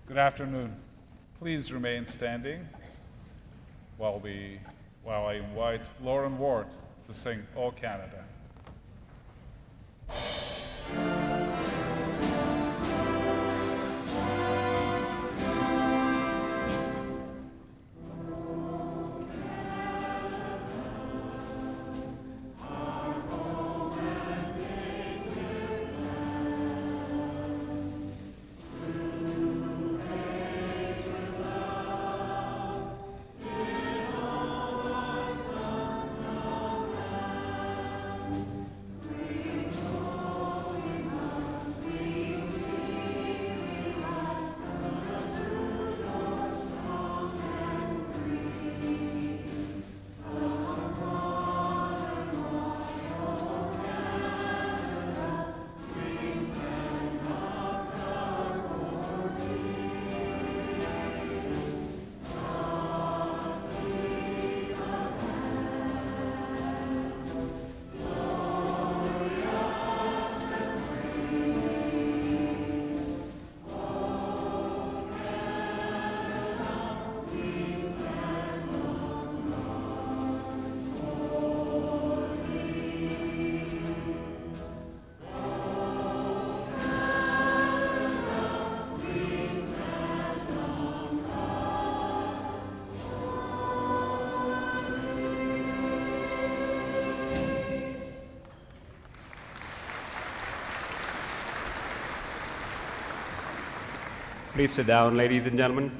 Good afternoon. Please remain standing while I invite Lauren Ward to sing "O Canada." Please sit down, ladies and gentlemen.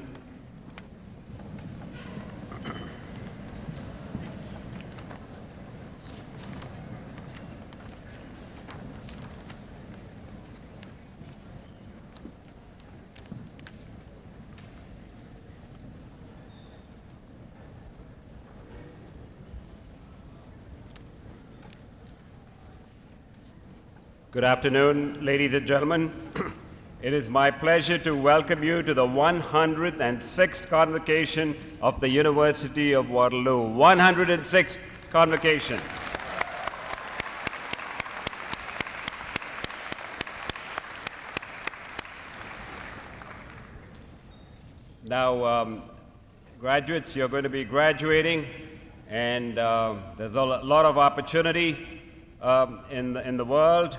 Good afternoon, ladies and gentlemen. It is my pleasure to welcome you to the 106th Convocation of the University of Waterloo. 106th Convocation. Now, graduates, you're going to be graduating, and there's a lot of opportunity in the world.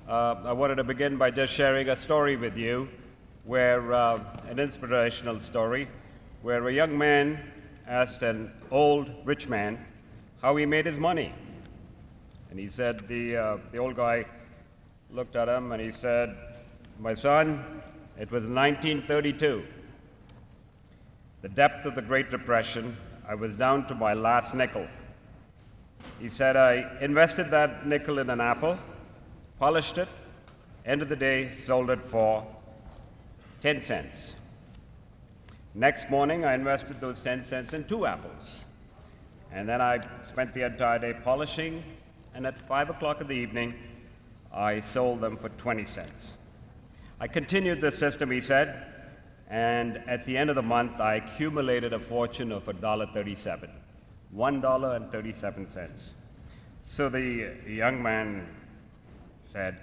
I wanted to begin by just sharing a story with you, where an inspirational story, where a young man asked an old rich man how he made his money. And he said, the old guy looked at him and he said, "My son, it was 1932. The depth of the Great Depression, I was down to my last nickel." He said, "I invested that nickel in an apple, polished it, end of the day, sold it for 10 cents. Next morning, I invested those 10 cents in 2 apples. And then I spent the entire day polishing, and at 5 o'clock in the evening, I sold them for 20 cents. I continued this system," he said, "and at the end of the month, I accumulated a fortune of $1.37, $1.37. So the young man said,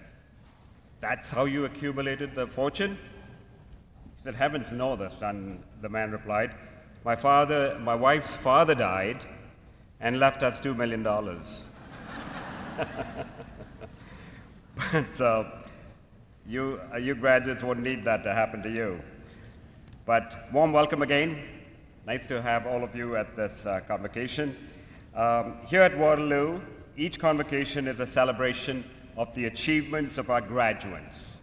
"That's how you accumulated the fortune?" He said, "Heavens no, the man replied. My wife's father died and left us $2 million. But you graduates won't need that to happen to you. But warm welcome again. Nice to have all of you at this convocation. Here at Waterloo, each convocation is a celebration of the achievements of our graduates.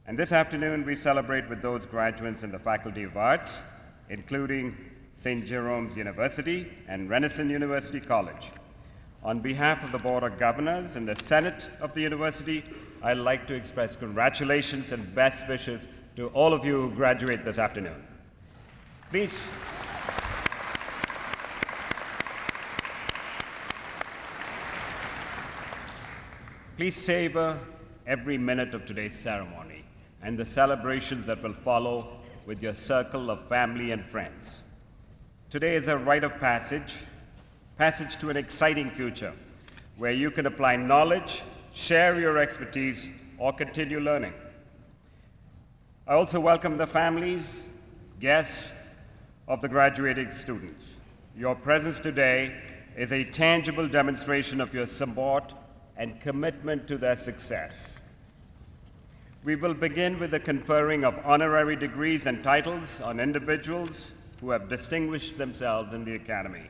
And this afternoon, we celebrate with those graduates in the Faculty of Arts, including St. Jerome's University and Renison University College. On behalf of the Board of Governors and the Senate of the University, I'd like to express congratulations and best wishes to all of you who graduate this afternoon. Please. Please savor every minute of today's ceremony and the celebrations that will follow with your circle of family and friends. Today is a rite of passage to an exciting future where you can apply knowledge, share your expertise, or continue learning. I also welcome the families, guests of the graduating students. Your presence today is a tangible demonstration of your support and commitment to their success. We will begin with the conferring of honorary degrees and titles on individuals who have distinguished themselves in the Academy.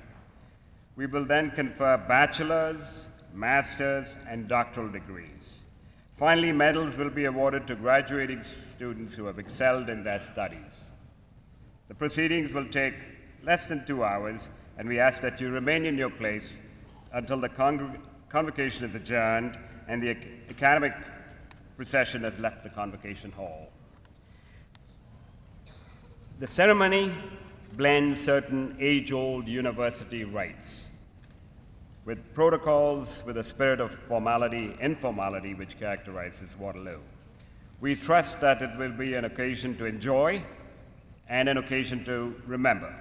We will then confer bachelor's, master's, and doctoral degrees. Finally, medals will be awarded to graduating students who have excelled in their studies. The proceedings will take less than 2 hours, and we ask that you remain in your place until the convocation is adjourned and the academic procession has left the convocation hall. The ceremony blends certain age-old university rites with protocols, with a spirit of informality which characterizes Waterloo. We trust that it will be an occasion to enjoy and an occasion to remember.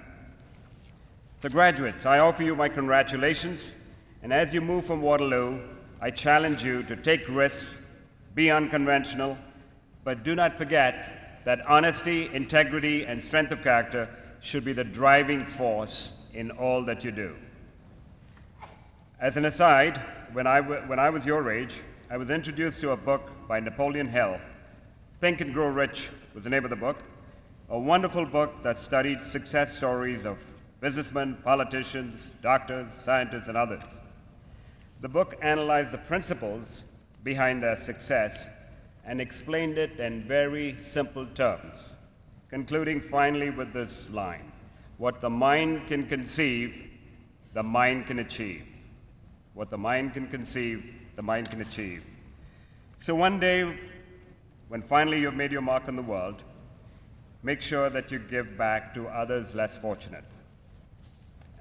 So graduates, I offer you my congratulations, and as you move from Waterloo, I challenge you to take risks, be unconventional, but do not forget that honesty, integrity, and strength of character should be the driving force in all that you do. As an aside, when I was your age, I was introduced to a book by Napoleon Hill. Think and Grow Rich was the name of the book, a wonderful book that studied success stories of businessmen, politicians, doctors, scientists, and others. The book analyzed the principles behind their success and explained it in very simple terms, concluding finally with this line: what the mind can conceive, the mind can achieve. What the mind can conceive, the mind can achieve. So one day, when finally you've made your mark on the world, make sure that you give back to others less fortunate.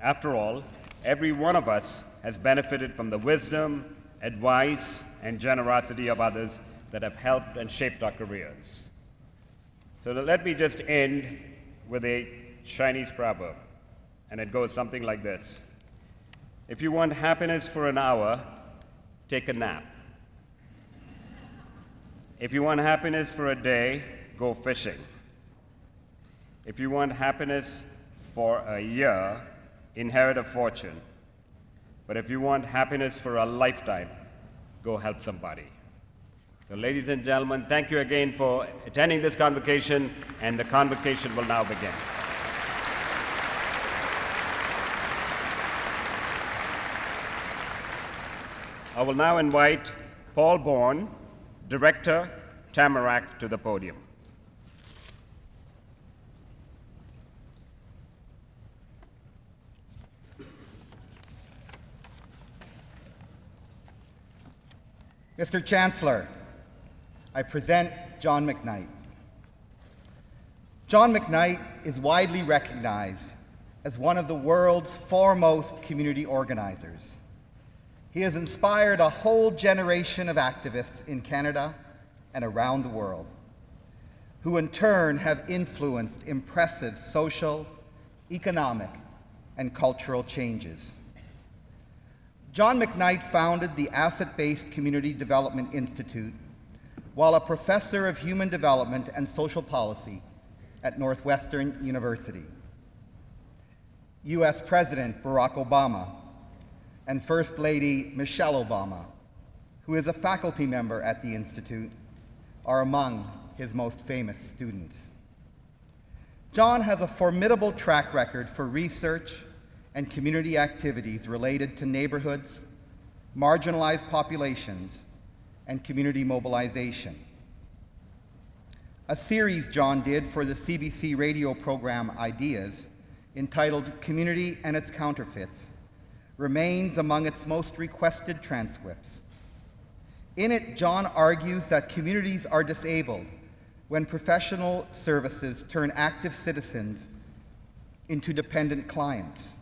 After all, every one of us has benefited from the wisdom, advice, and generosity of others that have helped and shaped our careers. So let me just end with a Chinese proverb, and it goes something like this: if you want happiness for an hour, take a nap. If you want happiness for a day, go fishing. If you want happiness for a year, inherit a fortune. But if you want happiness for a lifetime, go help somebody. So ladies and gentlemen, thank you again for attending this convocation, and the convocation will now begin. I will now invite Paul Bourne, Director, Tamarack, to the podium. Mr. Chancellor, I present John McKnight. John McKnight is widely recognized as one of the world's foremost community organizers. He has inspired a whole generation of activists in Canada and around the world, who in turn have influenced impressive social, economic, and cultural changes. John McKnight founded the Asset-Based Community Development Institute while a professor of human development and social policy at Northwestern University. US President Barack Obama and First Lady Michelle Obama, who is a faculty member at the Institute, are among his most famous students. John has a formidable track record for research and community activities related to neighborhoods, marginalized populations, and community mobilization. A series John did for the CBC radio program Ideas, entitled Community and Its Counterfeits, remains among its most requested transcripts. In it, John argues that communities are disabled when professional services turn active citizens into dependent clients.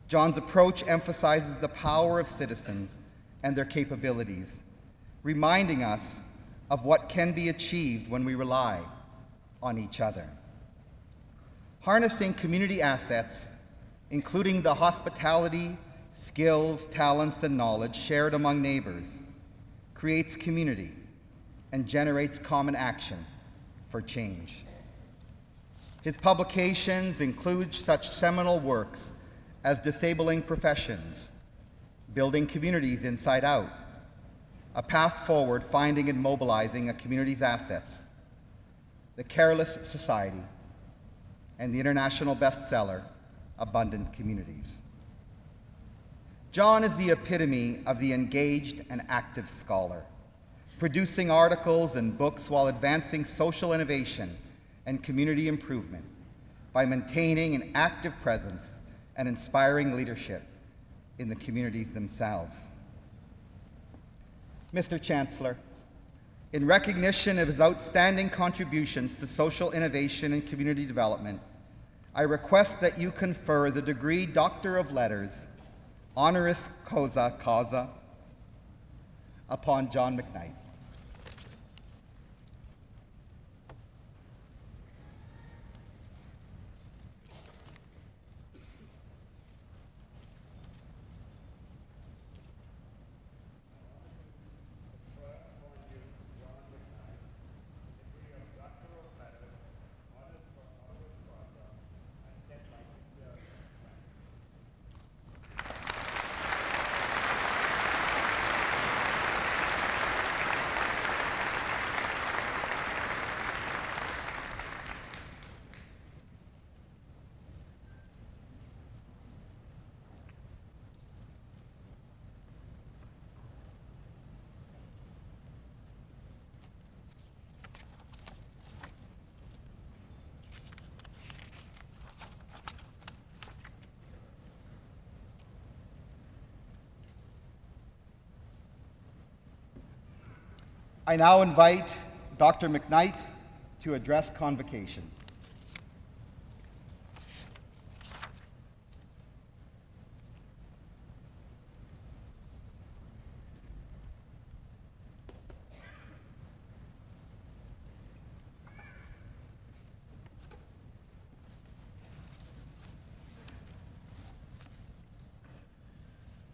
John's approach emphasizes the power of citizens and their capabilities, reminding us of what can be achieved when we rely on each other. Harnessing community assets, including the hospitality, skills, talents, and knowledge shared among neighbors, creates community and generates common action for change. His publications include such seminal works as Disabling Professions, Building Communities Inside Out, A Path Forward Finding and Mobilizing a Community's Assets, The Careless Society, and the international bestseller, Abundant Communities. John is the epitome of the engaged and active scholar, producing articles and books while advancing social innovation and community improvement by maintaining an active presence and inspiring leadership in the communities themselves. Mr. Chancellor, in recognition of his outstanding contributions to social innovation and community development, I request that you confer the degree Doctor of Letters, honoris causa, upon John McKnight. I now invite Dr. McKnight to address Convocation.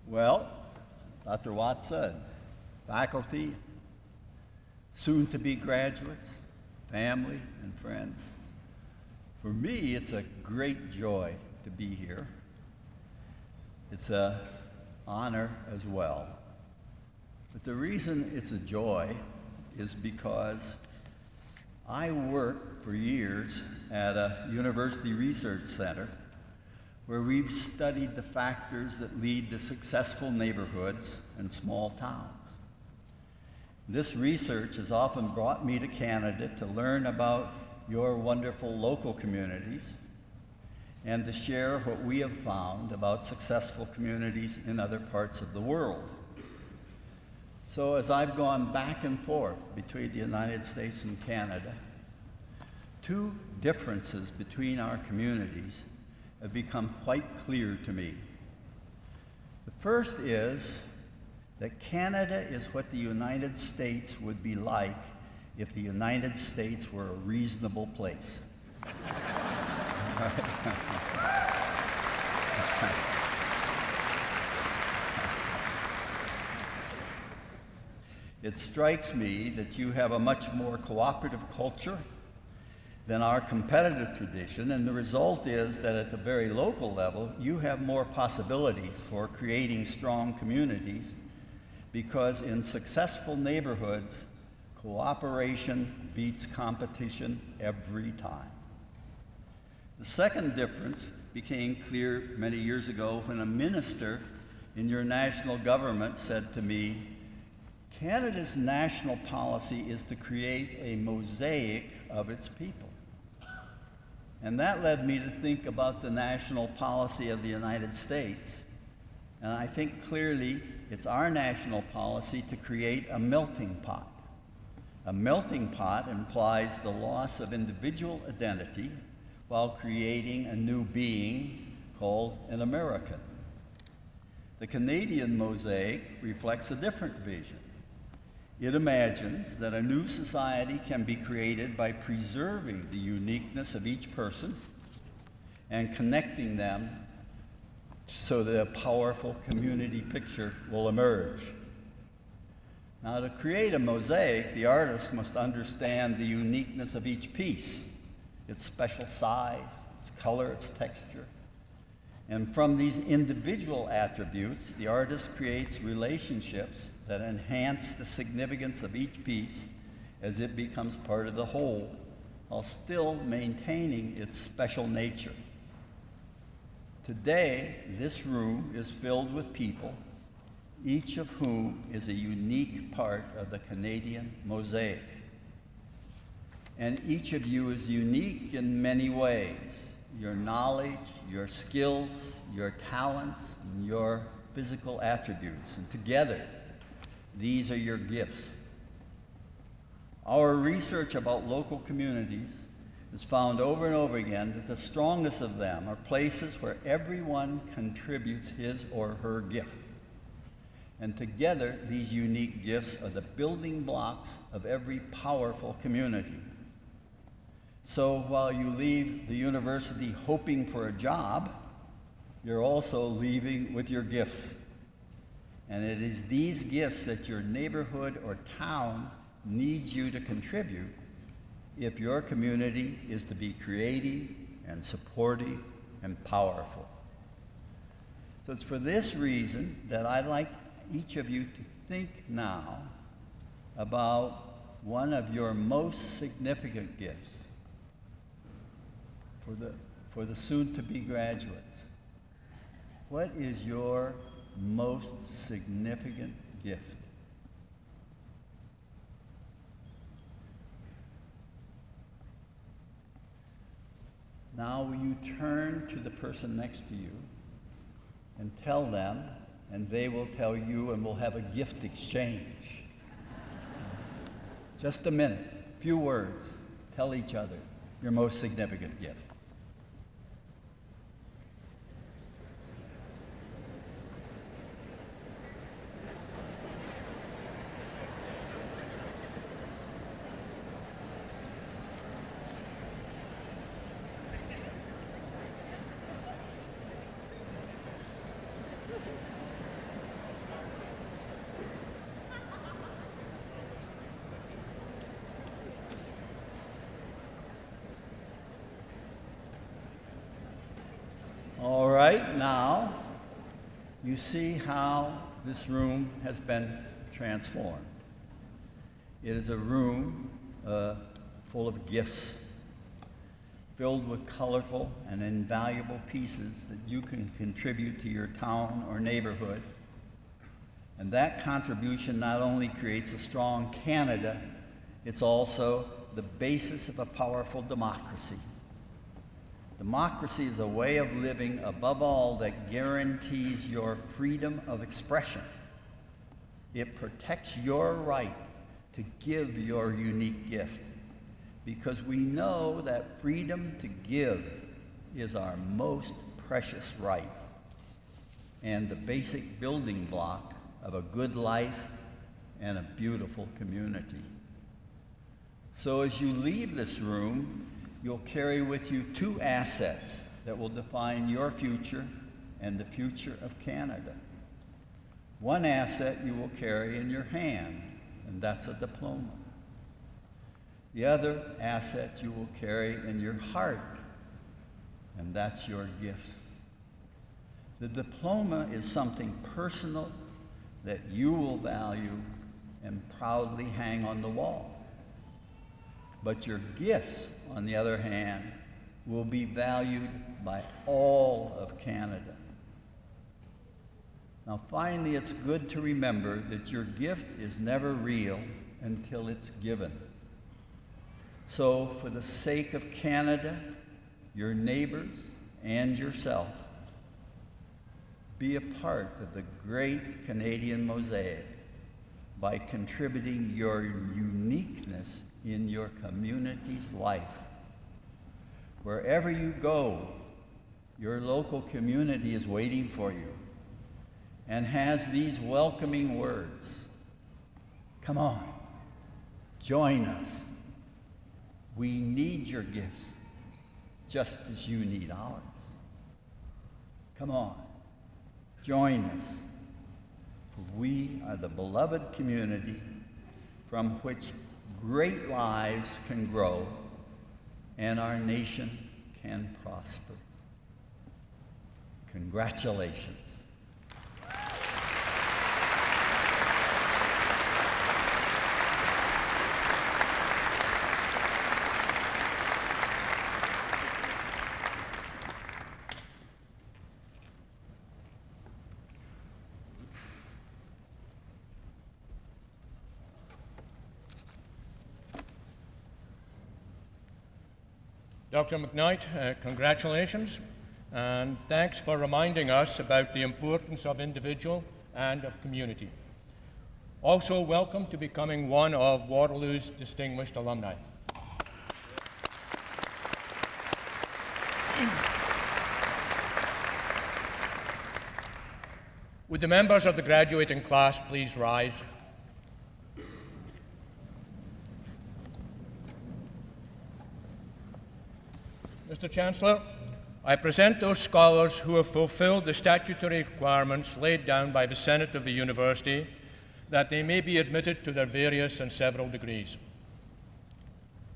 Well, Dr. Watson, faculty, soon-to-be graduates, family, and friends. For me, it's a great joy to be here. It's an honor as well. But the reason it's a joy is because I worked for years at a university research center where we've studied the factors that lead to successful neighborhoods and small towns. This research has often brought me to Canada to learn about your wonderful local communities and to share what we have found about successful communities in other parts of the world. So as I've gone back and forth between the United States and Canada, two differences between our communities have become quite clear to me. The first is that Canada is what the United States would be like if the United States were a reasonable place. It strikes me that you have a much more cooperative culture than our competitive tradition, and the result is that at the very local level, you have more possibilities for creating strong communities because in successful neighborhoods, cooperation beats competition every time. The second difference became clear many years ago when a minister in your national government said to me, Canada's national policy is to create a mosaic of its people. And that led me to think about the national policy of the United States. And I think clearly it's our national policy to create a melting pot. A melting pot implies the loss of individual identity while creating a new being called an American. The Canadian mosaic reflects a different vision. It imagines that a new society can be created by preserving the uniqueness of each person and connecting them so that a powerful community picture will emerge. Now, to create a mosaic, the artist must understand the uniqueness of each piece, its special size, its color, its texture. And from these individual attributes, the artist creates relationships that enhance the significance of each piece as it becomes part of the whole, while still maintaining its special nature. Today, this room is filled with people, each of whom is a unique part of the Canadian mosaic. And each of you is unique in many ways. Your knowledge, your skills, your talents, and your physical attributes. And together, these are your gifts. Our research about local communities has found over and over again that the strongest of them are places where everyone contributes his or her gift. And together, these unique gifts are the building blocks of every powerful community. So while you leave the university hoping for a job, you're also leaving with your gifts. And it is these gifts that your neighborhood or town needs you to contribute if your community is to be creative and supportive and powerful. So it's for this reason that I'd like each of you to think now about one of your most significant gifts for the soon-to-be graduates. What is your most significant gift? Now will you turn to the person next to you and tell them, and they will tell you, and we'll have a gift exchange. Just a minute, few words. Tell each other your most significant gift. All right, now you see how this room has been transformed. It is a room full of gifts, filled with colorful and invaluable pieces that you can contribute to your town or neighborhood. And that contribution not only creates a strong Canada, it's also the basis of a powerful democracy. Democracy is a way of living, above all, that guarantees your freedom of expression. It protects your right to give your unique gift, because we know that freedom to give is our most precious right and the basic building block of a good life and a beautiful community. So as you leave this room, you'll carry with you two assets that will define your future and the future of Canada. One asset you will carry in your hand, and that's a diploma. The other asset you will carry in your heart, and that's your gifts. The diploma is something personal that you will value and proudly hang on the wall. But your gifts, on the other hand, will be valued by all of Canada. Now, finally, it's good to remember that your gift is never real until it's given. So, for the sake of Canada, your neighbors, and yourself, be a part of the great Canadian mosaic by contributing your uniqueness in your community's life. Wherever you go, your local community is waiting for you and has these welcoming words. Come on, join us. We need your gifts just as you need ours. Come on, join us, for we are the beloved community from which great lives can grow and our nation can prosper. Congratulations. Dr. McKnight, congratulations, and thanks for reminding us about the importance of individual and of community. Also, welcome to becoming one of Waterloo's distinguished alumni. Would the members of the graduating class please rise? Mr. Chancellor, I present those scholars who have fulfilled the statutory requirements laid down by the Senate of the University that they may be admitted to their various and several degrees.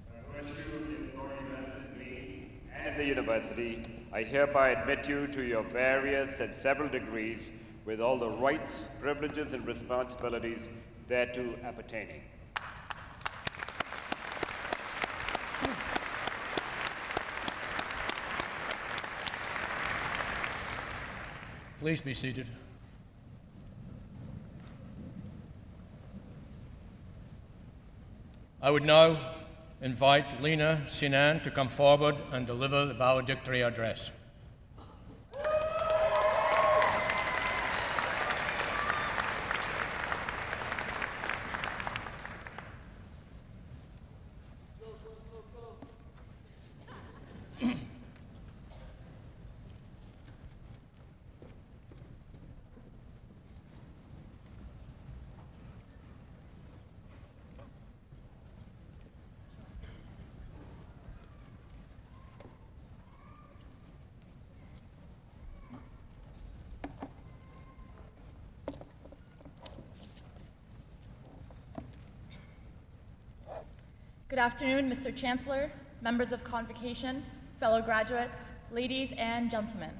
By virtue of the authority vested in me and the University, I hereby admit you to your various and several degrees with all the rights, privileges, and responsibilities thereto appertaining. Please be seated. I would now invite Lena Sinan to come forward and deliver the valedictory address. Good afternoon, Mr. Chancellor, members of Convocation, fellow graduates, ladies and gentlemen.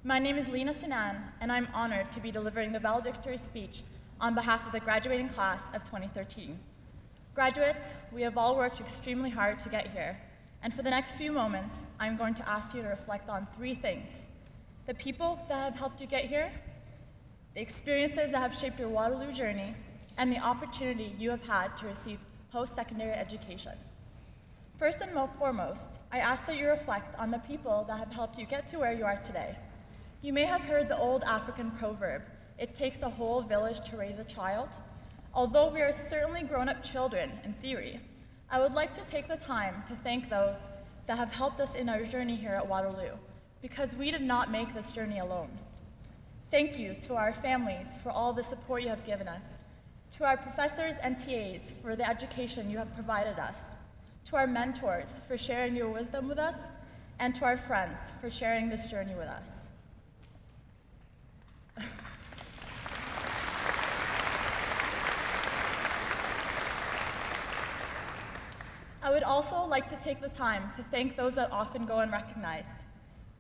My name is Lena Sinan, and I'm honored to be delivering the valedictory speech on behalf of the graduating class of 2013. Graduates, we have all worked extremely hard to get here, and for the next few moments, I'm going to ask you to reflect on three things: the people that have helped you get here, the experiences that have shaped your Waterloo journey, and the opportunity you have had to receive post-secondary education. First and foremost, I ask that you reflect on the people that have helped you get to where you are today. You may have heard the old African proverb, "It takes a whole village to raise a child." Although we are certainly grown-up children in theory, I would like to take the time to thank those that have helped us in our journey here at Waterloo, because we did not make this journey alone. Thank you to our families for all the support you have given us, to our professors and TAs for the education you have provided us, to our mentors for sharing your wisdom with us, and to our friends for sharing this journey with us. I would also like to take the time to thank those that often go unrecognized.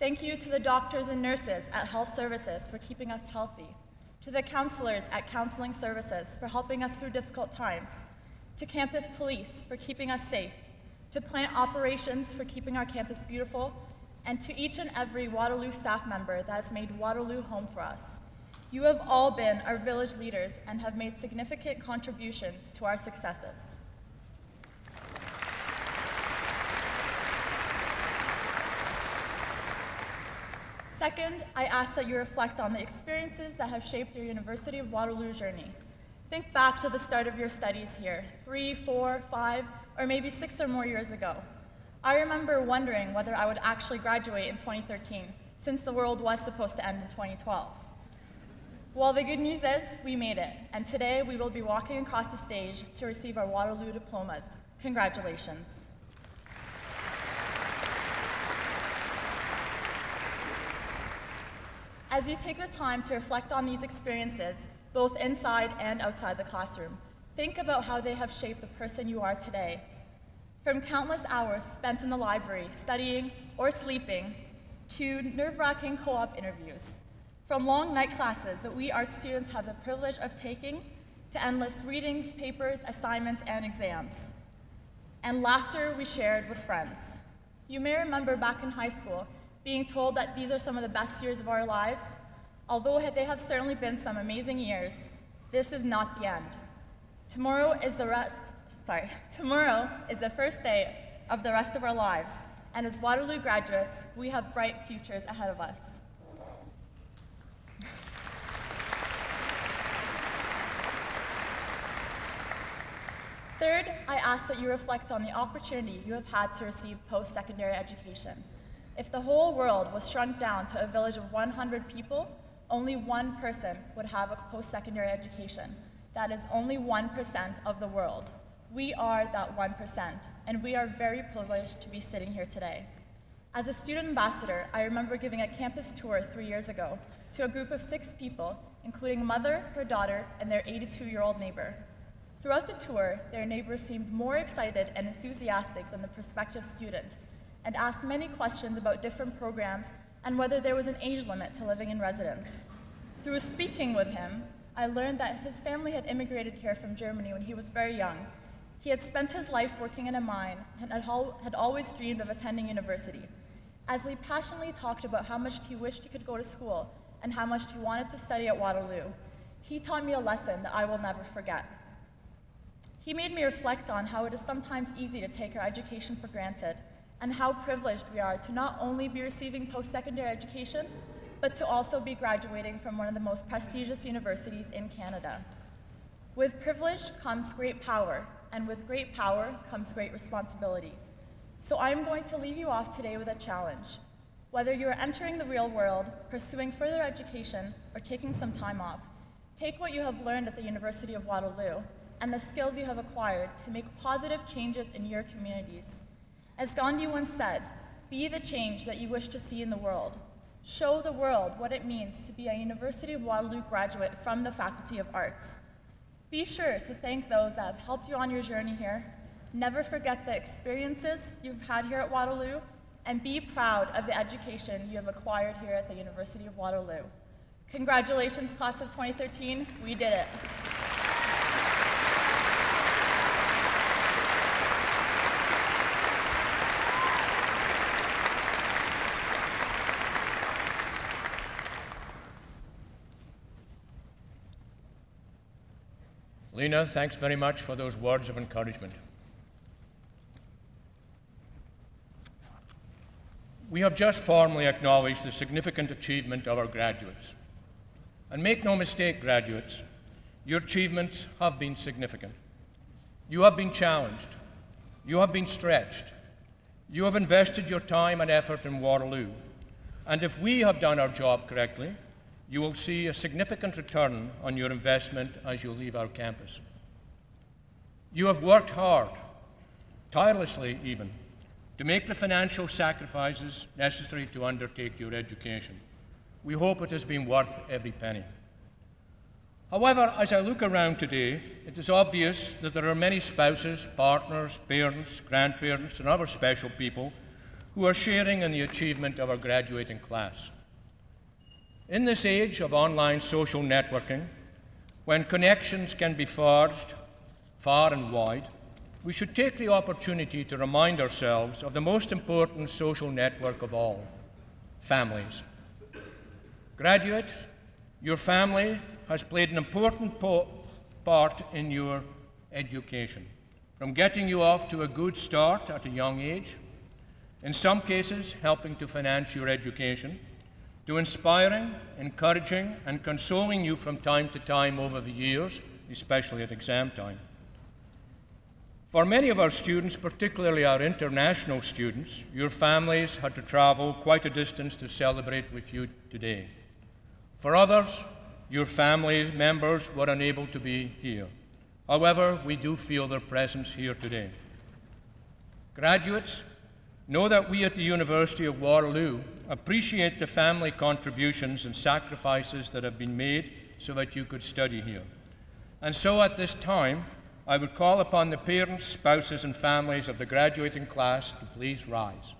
Thank you to the doctors and nurses at Health Services for keeping us healthy, to the counselors at Counseling Services for helping us through difficult times, to campus police for keeping us safe, to plant operations for keeping our campus beautiful, and to each and every Waterloo staff member that has made Waterloo home for us. You have all been our village leaders and have made significant contributions to our successes. Second, I ask that you reflect on the experiences that have shaped your University of Waterloo journey. Think back to the start of your studies here, 3, 4, 5, or maybe 6 or more years ago. I remember wondering whether I would actually graduate in 2013, since the world was supposed to end in 2012. Well, the good news is we made it, and today we will be walking across the stage to receive our Waterloo diplomas. Congratulations. As you take the time to reflect on these experiences, both inside and outside the classroom, Think about how they have shaped the person you are today. From countless hours spent in the library studying or sleeping, to nerve-wracking co-op interviews, from long night classes that we art students have the privilege of taking, to endless readings, papers, assignments, and exams, and laughter we shared with friends. You may remember back in high school being told that these are some of the best years of our lives. Although they have certainly been some amazing years, this is not the end. Tomorrow is the first day of the rest of our lives, and as Waterloo graduates, we have bright futures ahead of us. Third, I ask that you reflect on the opportunity you have had to receive post-secondary education. If the whole world was shrunk down to a village of 100 people, only one person would have a post-secondary education. That is only 1% of the world. We are that 1%, and we are very privileged to be sitting here today. As a student ambassador, I remember giving a campus tour 3 years ago to a group of 6 people, including a mother, her daughter, and their 82-year-old neighbor. Throughout the tour, their neighbor seemed more excited and enthusiastic than the prospective student, and asked many questions about different programs and whether there was an age limit to living in residence. Through speaking with him, I learned that his family had immigrated here from Germany when he was very young. He had spent his life working in a mine and had always dreamed of attending university. As he passionately talked about how much he wished he could go to school and how much he wanted to study at Waterloo, he taught me a lesson that I will never forget. He made me reflect on how it is sometimes easy to take our education for granted, and how privileged we are to not only be receiving post-secondary education, but to also be graduating from one of the most prestigious universities in Canada. With privilege comes great power, and with great power comes great responsibility. So I'm going to leave you off today with a challenge. Whether you are entering the real world, pursuing further education, or taking some time off, take what you have learned at the University of Waterloo and the skills you have acquired to make positive changes in your communities. As Gandhi once said, be the change that you wish to see in the world. Show the world what it means to be a University of Waterloo graduate from the Faculty of Arts. Be sure to thank those that have helped you on your journey here. Never forget the experiences you've had here at Waterloo, and be proud of the education you have acquired here at the University of Waterloo. Congratulations, class of 2013, we did it. Lena, thanks very much for those words of encouragement. We have just formally acknowledged the significant achievement of our graduates. And make no mistake, graduates, your achievements have been significant. You have been challenged. You have been stretched. You have invested your time and effort in Waterloo. And if we have done our job correctly, you will see a significant return on your investment as you leave our campus. You have worked hard, tirelessly even, to make the financial sacrifices necessary to undertake your education. We hope it has been worth every penny. However, as I look around today, it is obvious that there are many spouses, partners, parents, grandparents, and other special people who are sharing in the achievement of our graduating class. In this age of online social networking, when connections can be forged far and wide, we should take the opportunity to remind ourselves of the most important social network of all, families. Graduates, your family has played an important part in your education, from getting you off to a good start at a young age, in some cases helping to finance your education, to inspiring, encouraging, and consoling you from time to time over the years, especially at exam time. For many of our students, particularly our international students, your families had to travel quite a distance to celebrate with you today. For others, your family members were unable to be here. However, we do feel their presence here today. Graduates, know that we at the University of Waterloo appreciate the family contributions and sacrifices that have been made so that you could study here. And so at this time, I would call upon the parents, spouses, and families of the graduating class to please rise.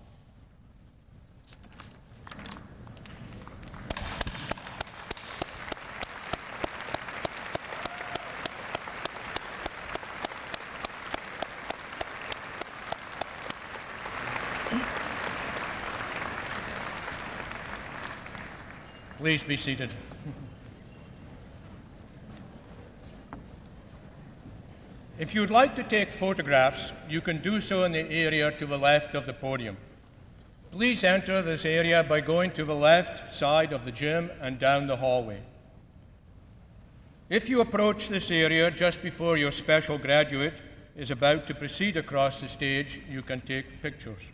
Please be seated. If you'd like to take photographs, you can do so in the area to the left of the podium. Please enter this area by going to the left side of the gym and down the hallway. If you approach this area just before your special graduate is about to proceed across the stage, you can take pictures.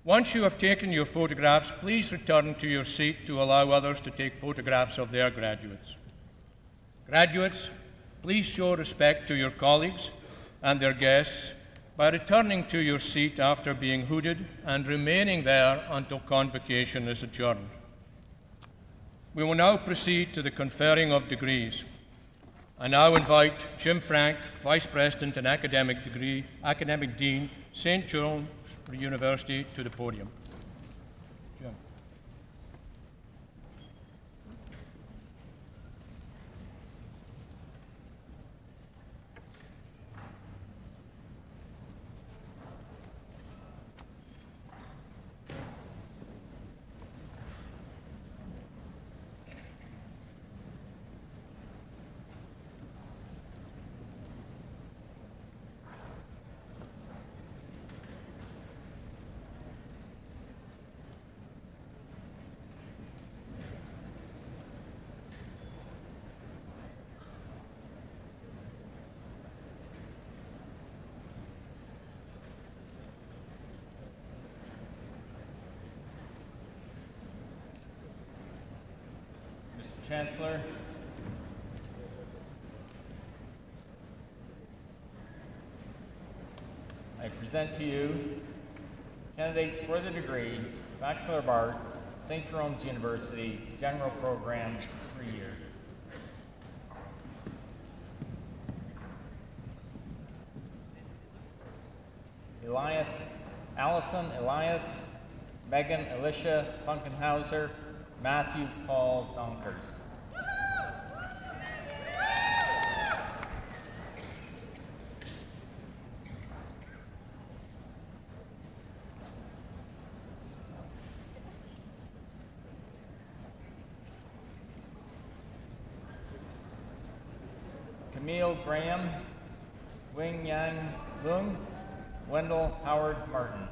Once you have taken your photographs, please return to your seat to allow others to take photographs of their graduates. Graduates, please show respect to your colleagues and their guests by returning to your seat after being hooded and remaining there until convocation is adjourned. We will now proceed to the conferring of degrees. I now invite Jim Frank, Vice President and Academic Dean, St. John's University, to the podium. Jim. Chancellor, I present to you candidates for the degree Bachelor of Arts, St. Jerome's University, General Program, 3-year. Allison Elias, Megan Alicia Funkenhauser, Matthew Paul Donkers. Camille Graham, Wing Yang Lung, Wendell Howard Martin.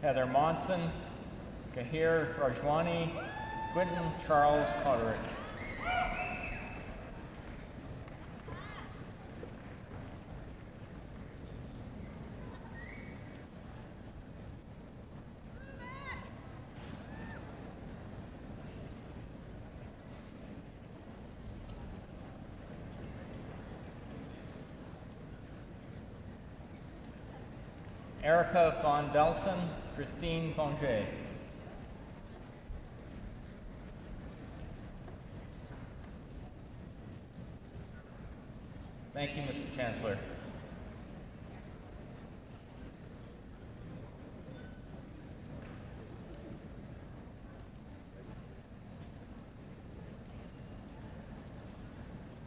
Heather Monson, Kahir Rajwani, Quinton Charles Potterick. Erica Von Delson, Christine Fonge. Thank you, Mr. Chancellor.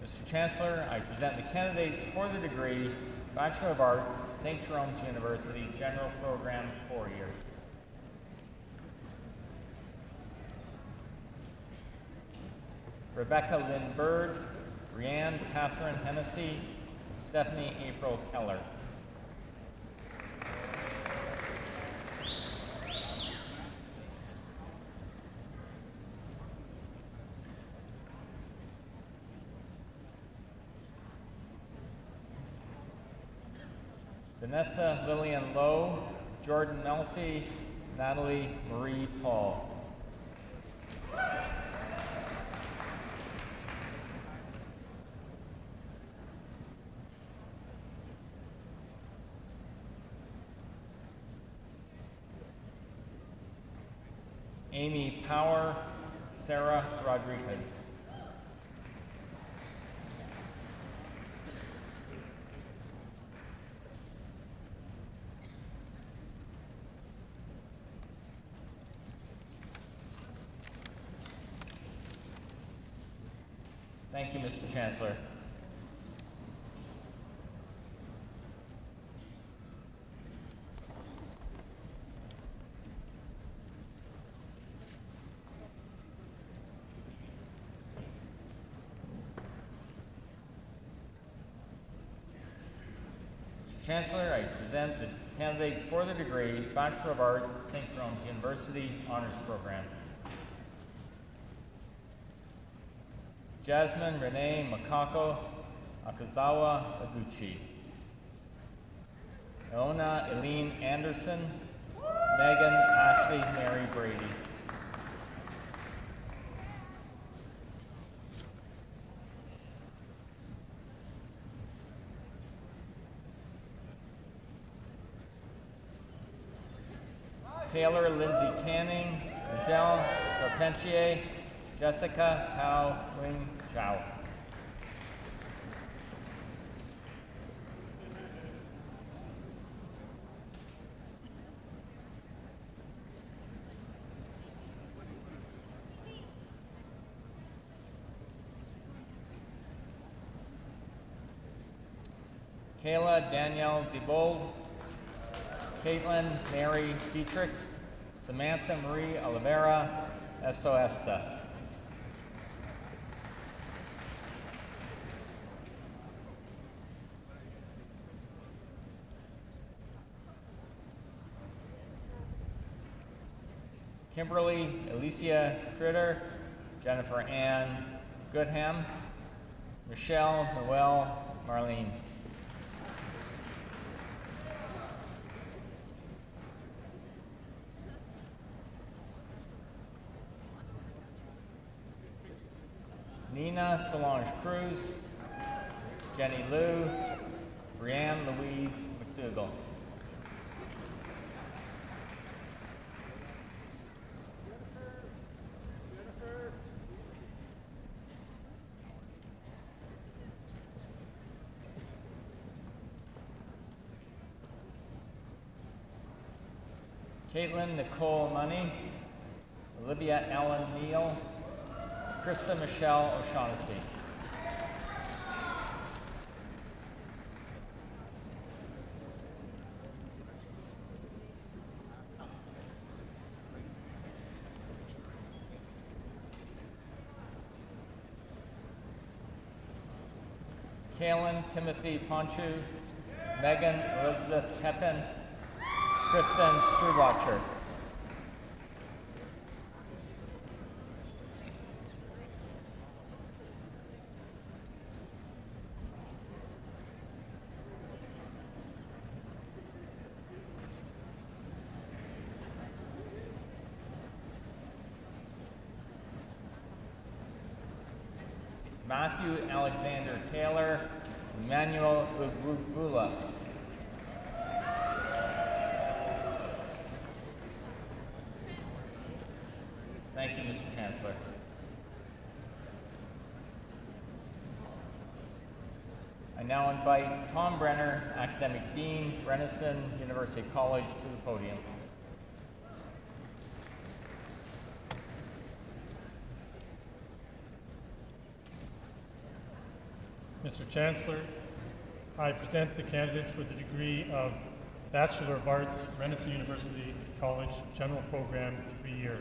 Mr. Chancellor, I present the candidates for the degree Bachelor of Arts, St. Jerome's University, General Program, 4-year. Rebecca Lynn Bird, Brianne Catherine Hennessy, Stephanie April Keller. Vanessa Lillian Lowe, Jordan Melfi, Natalie Marie Paul. Amy Power, Sarah Rodriguez. Thank you, Mr. Chancellor. Mr. Chancellor, I present the candidates for the degree Bachelor of Arts, St. Jerome's University Honors Program. Jasmine Renee Makako Akazawa Aguchi. Iona Eileen Anderson. Megan Ashley Mary Brady. Taylor Lindsay Canning. Michelle Carpentier. Jessica Tao Wing Zhao. Kayla Danielle DeBold. Caitlin Mary Dietrich. Samantha Marie Oliveira Estoesta. Kimberly Alicia Critter, Jennifer Ann Goodham, Michelle Noel Marlene. Nina Solange Cruz, Jenny Liu, Brianne Louise McDougall. Caitlin Nicole Money, Olivia Ellen Neal, Krista Michelle O'Shaughnessy. Kalen Timothy Ponchu, Megan Elizabeth Pepin, Kristen Struwacher. Matthew Alexander Taylor, Emmanuel Ugula. Thank you, Mr. Chancellor. I now invite Tom Brenner, Academic Dean, Renison University College, to the podium. Mr. Chancellor, I present the candidates for the degree of Bachelor of Arts, Renison University College, General Program, 3-year.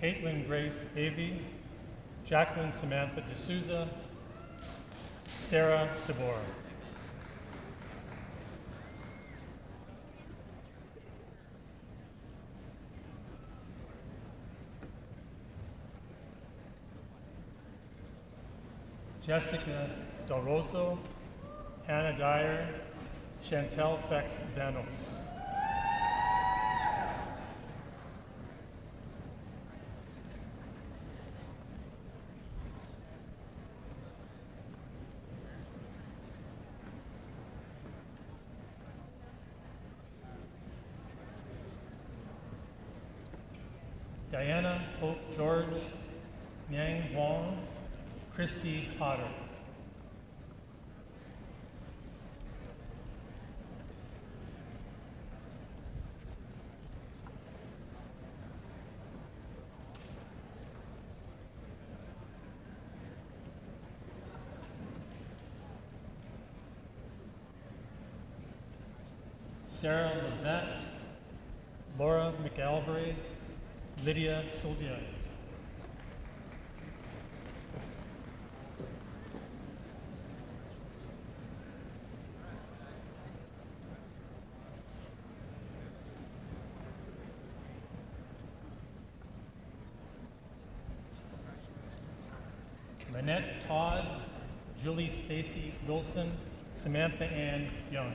Caitlin Grace Avey, Jacqueline Samantha D'Souza, Sarah DeBoer. Jessica Del Rosso, Hannah Dyer, Chantel Fex Vanos. Diana Hope George, Nyang Wong, Christy Potter. Sarah Levette, Laura McAlvary, Lydia Soldia. Manette Todd, Julie Stacy Wilson, Samantha Ann Young.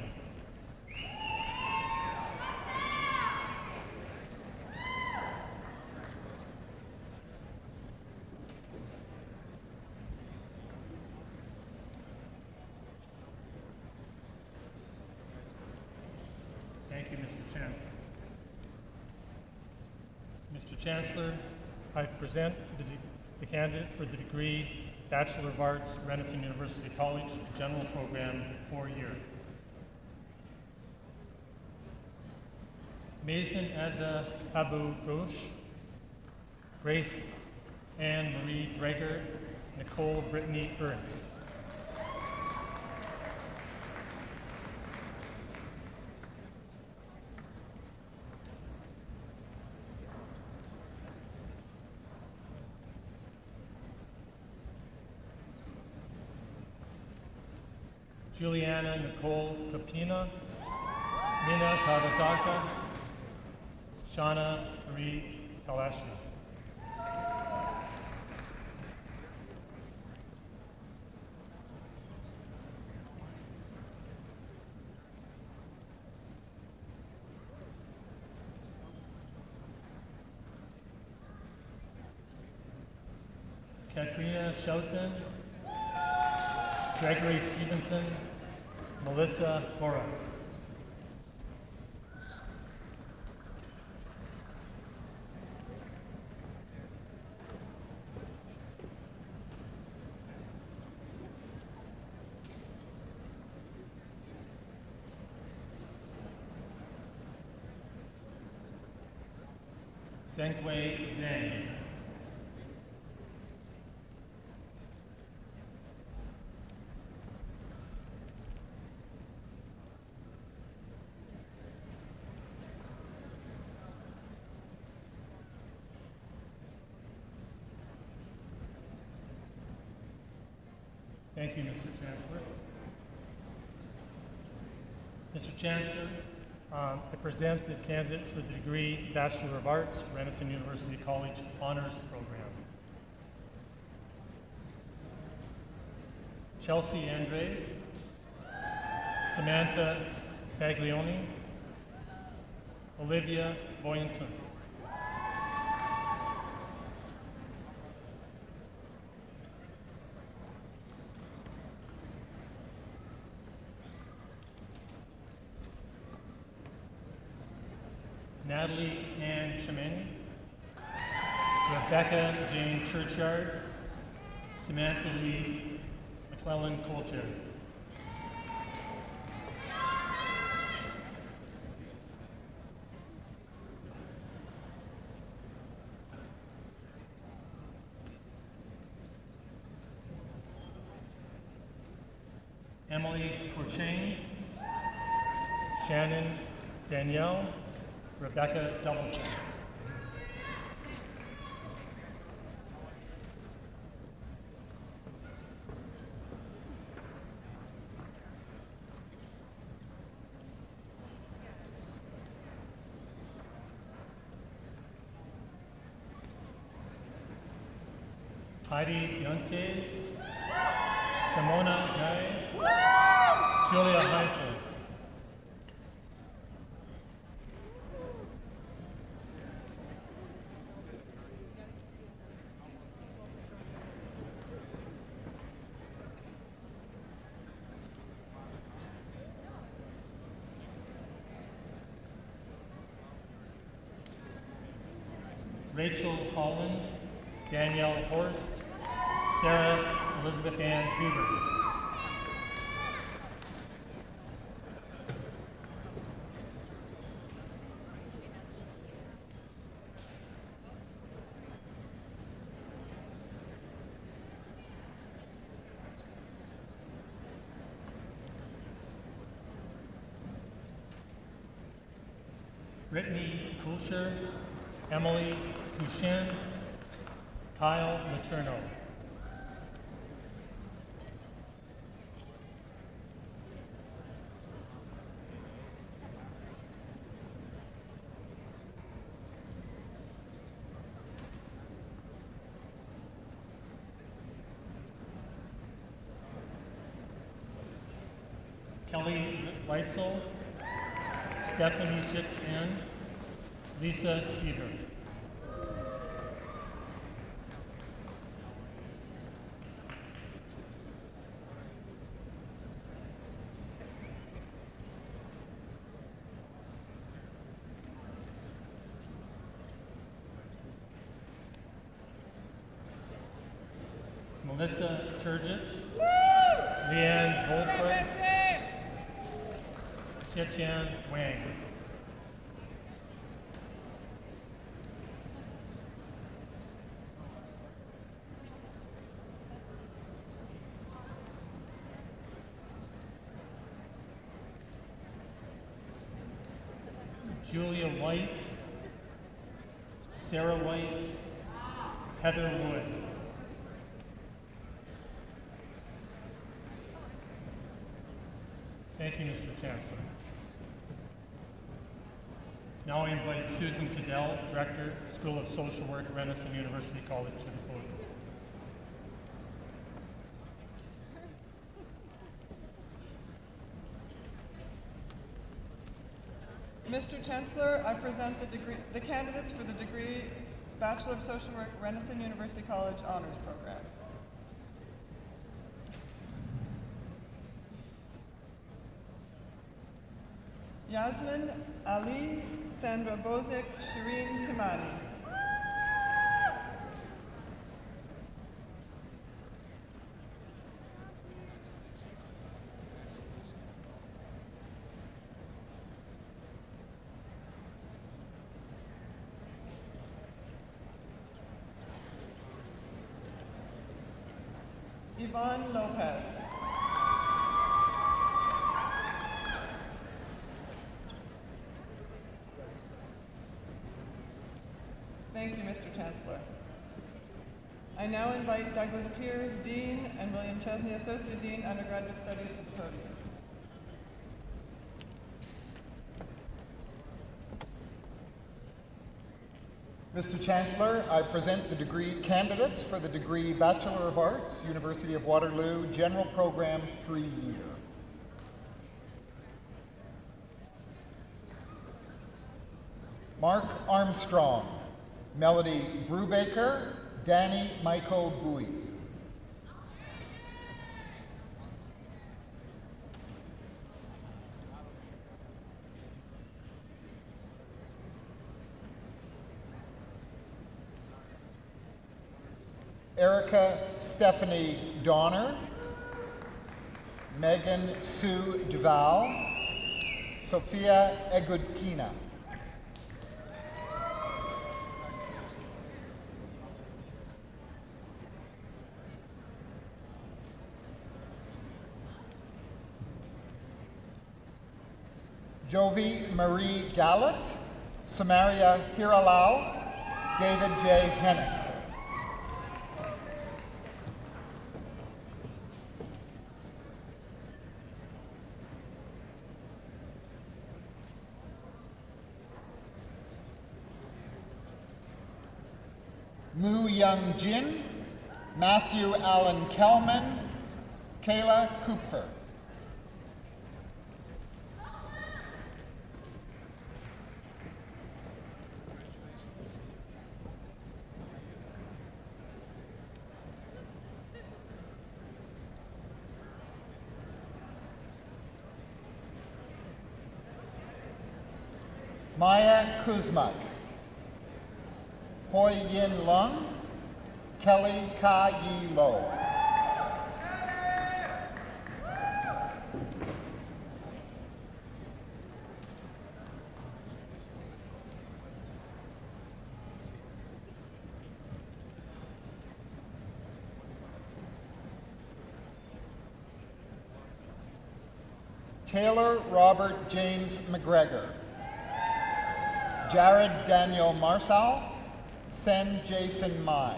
Thank you, Mr. Chancellor. Mr. Chancellor, I present the candidates for the degree Bachelor of Arts, Renison University College, General Program, 4-year. Mason Eza Abu Ghosh, Grace Anne Marie Drager, Nicole Brittany Ernst. Juliana Nicole Capina, Nina Kawasaka, Shauna Marie Kalashi. Katrina Shelton, Gregory Stevenson, Melissa Bora. Senkwe Zhang. Thank you, Mr. Chancellor. Mr. Chancellor, I present the candidates for the degree Bachelor of Arts, Renison University College Honors Program. Chelsea Andre, Samantha Paglioni, Olivia Boyenton. Natalie Ann Chimeni, Rebecca Jane Churchyard, Samantha Lee McClellan Colcher. Emily Courchain, Shannon Danielle, Rebecca Doubleton. Heidi Fuentes, Simona Guy, Julia Heinkel. Rachel Holland, Danielle Horst, Sarah Elizabeth Ann Huber. Brittany Kulsher, Emily Tushin, Kyle Materno. Kelly Weitzel, Stephanie Shipshan, Lisa Stever. Melissa Turgid, Leanne Volkert, Tietian Wang. Julia White, Sarah White, Heather Wood. Thank you, Mr. Chancellor. Now I invite Susan Cadell, Director, School of Social Work, Renison University College, to the podium. Mr. Chancellor, I present the candidates for the degree Bachelor of Social Work, Renison University College Honors Program. Yasmin Ali, Sandra Bozic, Shireen Kimani. Yvonne Lopez. Thank you, Mr. Chancellor. I now invite Douglas Piers, Dean, and William Chesney, Associate Dean, Undergraduate Studies, to the podium. Mr. Chancellor, I present the degree candidates for the degree Bachelor of Arts, University of Waterloo, General Program, 3-year. Mark Armstrong, Melody Brubaker, Danny Michael Bowie. Erica Stephanie Donner, Megan Sue Duval, Sophia Egudkina. Jovi Marie Gallant, Samaria Hiralau, David J. Hennick. Mu Young Jin, Matthew Allen Kelman, Kayla Kupfer. Maya Kuzmak, Hoi Yin Lung, Kelly Ka Yi Lo. Taylor Robert James McGregor, Jared Daniel Marsal, Sen Jason Mai.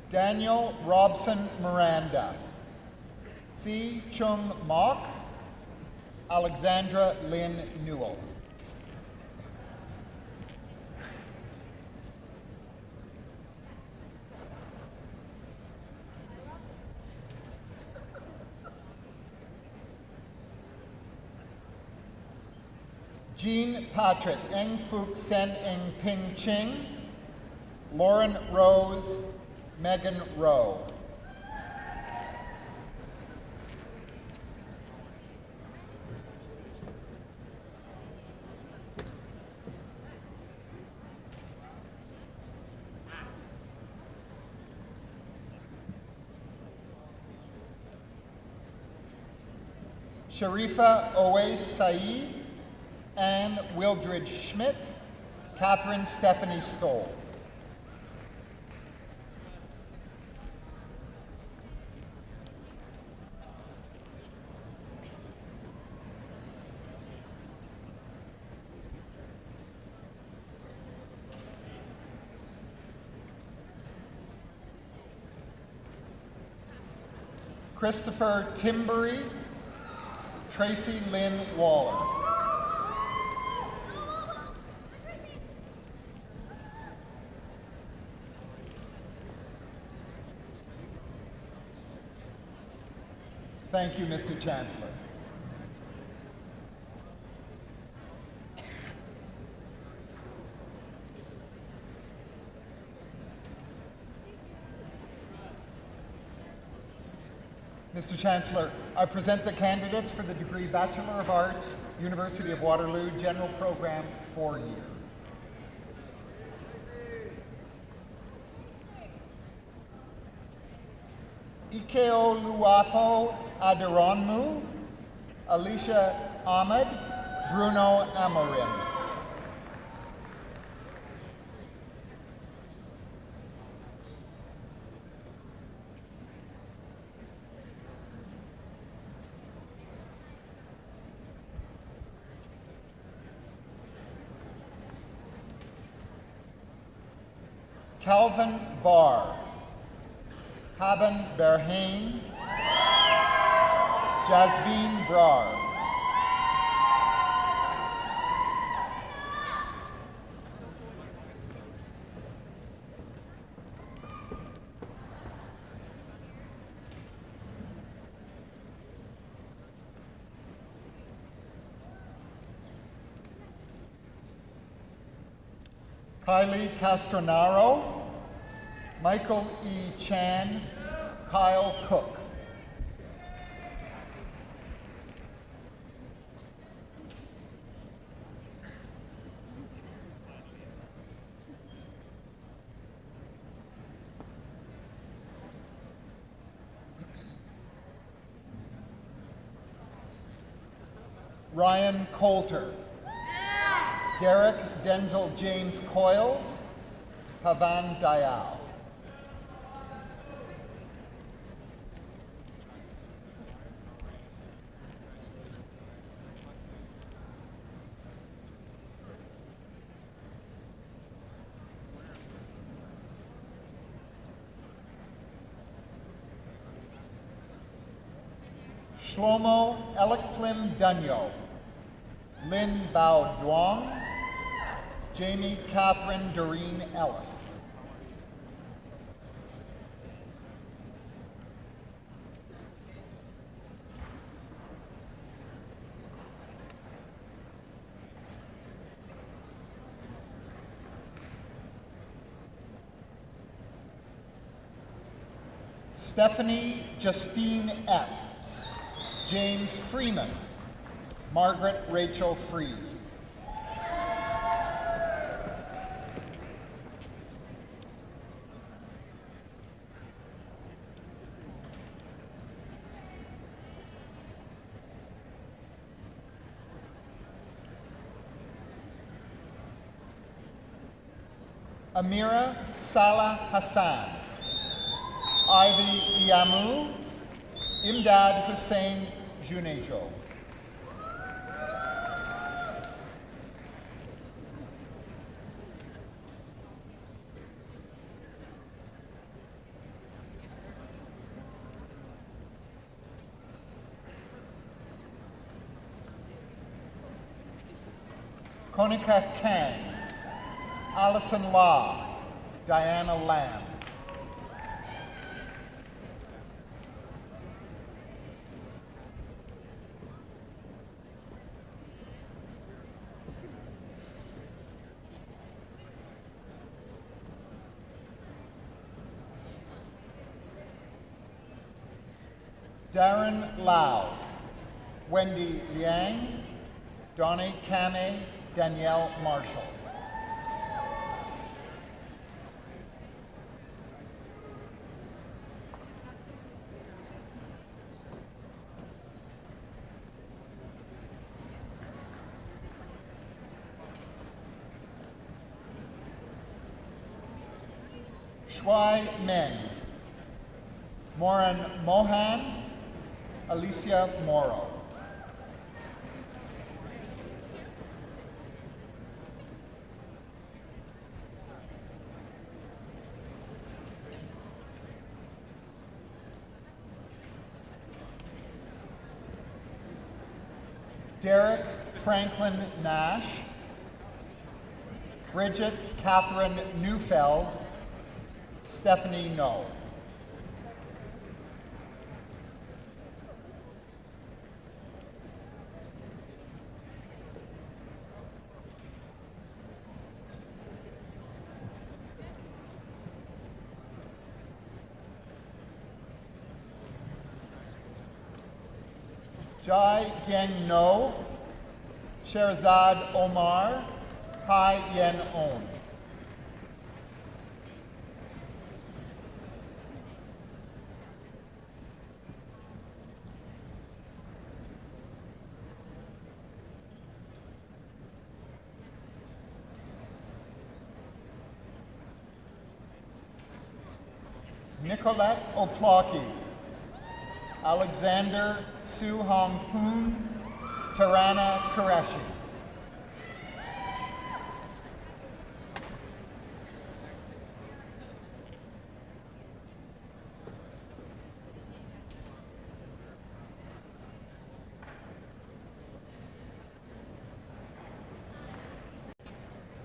Daniel Robson Miranda, Si Chung Mok, Alexandra Lynn Newell. Jean Patrick Eng Fook Sen Eng Ping Ching, Lauren Rose, Megan Rowe. Sharifa Owais Saeed, Anne Wildred Schmidt, Catherine Stephanie Stoll. Christopher Timbury, Tracy Lynn Waller. Thank you, Mr. Chancellor. Mr. Chancellor, I present the candidates for the degree Bachelor of Arts, University of Waterloo, General Program, 4-year. Ikeo Luapo Aderonmu, Alicia Ahmed, Bruno Amorim. Calvin Barr, Haben Berhain, Jasveen Brar. Kylie Castronaro, Michael E. Chan, Kyle Cook. Ryan Coulter, Derek Denzel James Coyles, Pavan Dayal. Shlomo Elikplim Dunyo, Lynn Bao Duong, Jamie Catherine Doreen Ellis. Stephanie Justine Epp, James Freeman, Margaret Rachel Freed. Amira Salah Hassan, Ivy Iamu, Imdad Hussein Junejo. Konika Kang, Allison Law, Diana Lamb. Darren Lau, Wendy Liang, Donnie Kame, Danielle Marshall. Shuai Men, Moran Mohan, Alicia Morrow. Derek Franklin Nash, Bridget Catherine Neufeld, Stephanie No. Jai Gyeng No, Sherazad Omar, Hai Yen On. Nicolette Oplaki, Alexander Su Hong Poon, Tarana Qureshi.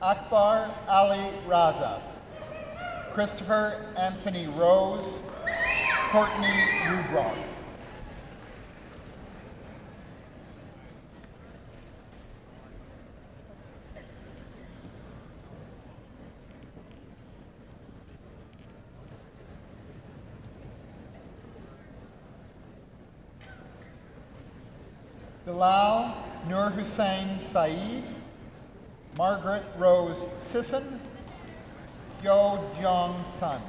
Akbar Ali Raza, Christopher Anthony Rose, Courtney Rugrog. Bilal Nur Hussein Saeed, Margaret Rose Sisson, Yo Jong Sun.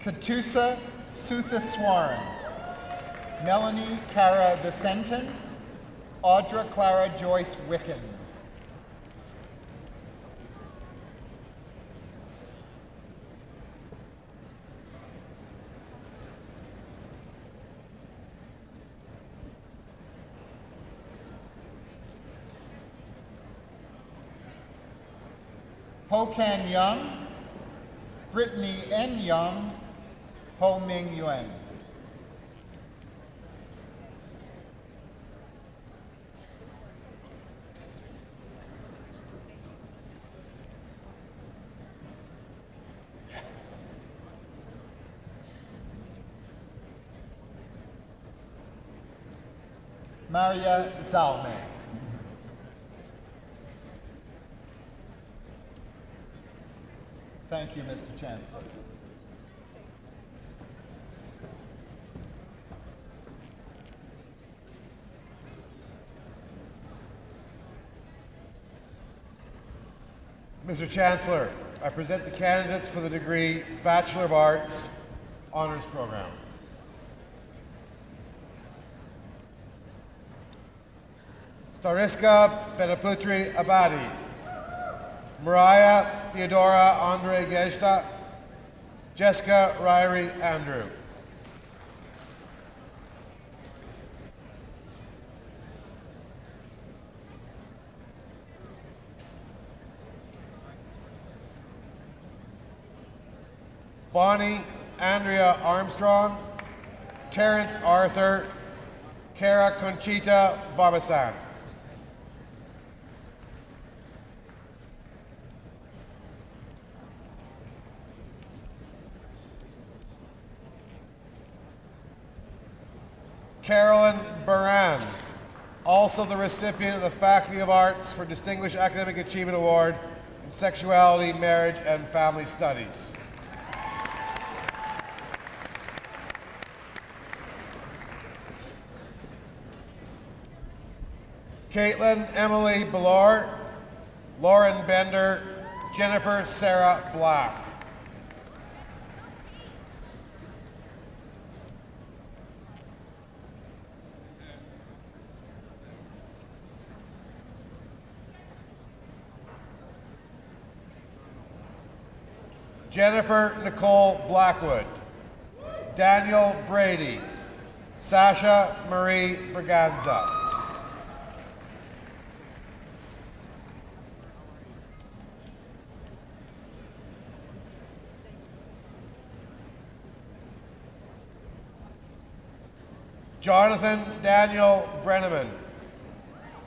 Katusa Suthaswaran, Melanie Cara Vicentin, Audra Clara Joyce Wickens. Ho Kan Young, Brittany N. Young, Ho Ming Yuen. Maria Zalme. Thank you, Mr. Chancellor. Mr. Chancellor, I present the candidates for the degree Bachelor of Arts Honors Program. Stariska Benaputri Abadi, Mariah Theodora Andre Gejda, Jessica Ryrie Andrew. Bonnie Andrea Armstrong, Terrence Arthur, Cara Conchita Barbasan. Carolyn Buran, also the recipient of the Faculty of Arts for Distinguished Academic Achievement Award in Sexuality, Marriage, and Family Studies. Caitlin Emily Ballard, Lauren Bender, Jennifer Sarah Black. Jennifer Nicole Blackwood, Daniel Brady, Sasha Marie Braganza. Jonathan Daniel Brenneman,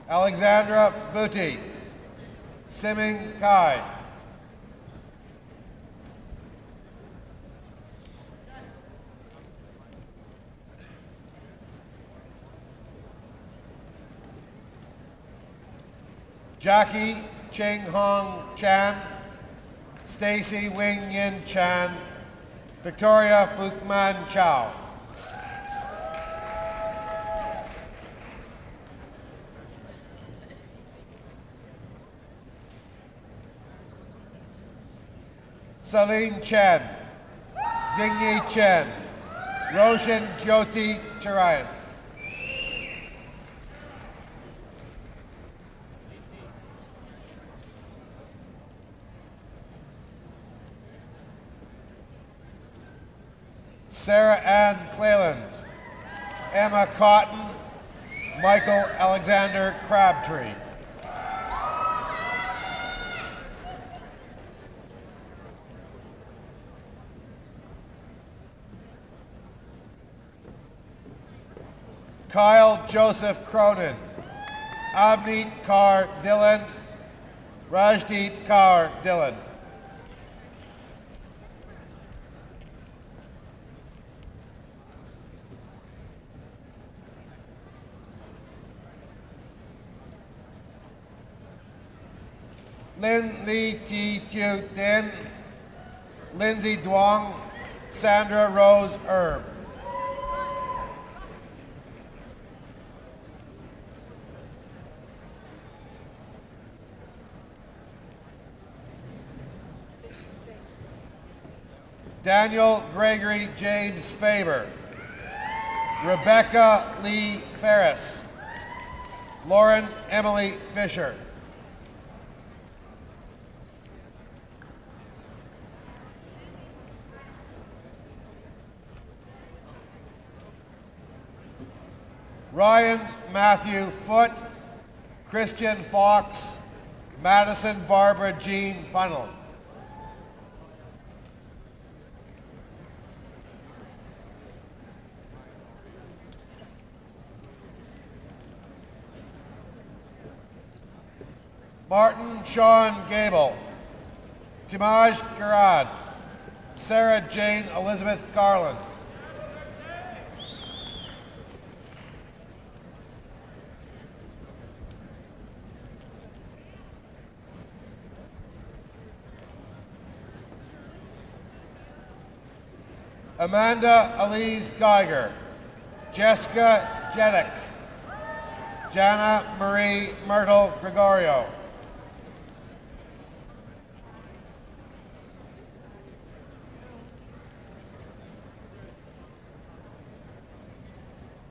Alexandra Booty, Siming Kai. Jackie Ching Hong Chan, Stacy Wing Yin Chan, Victoria Fukman Chow. Celine Chen, Xingyi Chen, Roshan Jyoti Charayan. Sarah Ann Cleland, Emma Cotton, Michael Alexander Crabtree. Kyle Joseph Cronin, Avneet Kaur Dillon, Rajdeep Kaur Dillon. Lin Lee Ti Tu Din, Lindsay Duong, Sandra Rose Erb. Daniel Gregory James Faber, Rebecca Lee Ferris, Lauren Emily Fisher. Ryan Matthew Foote, Christian Fox, Madison Barbara Jean Funnel. Martin Sean Gable, Timaj Garad, Sarah Jane Elizabeth Garland. Amanda Elise Geiger, Jessica Jeddick, Jana Marie Myrtle Gregorio,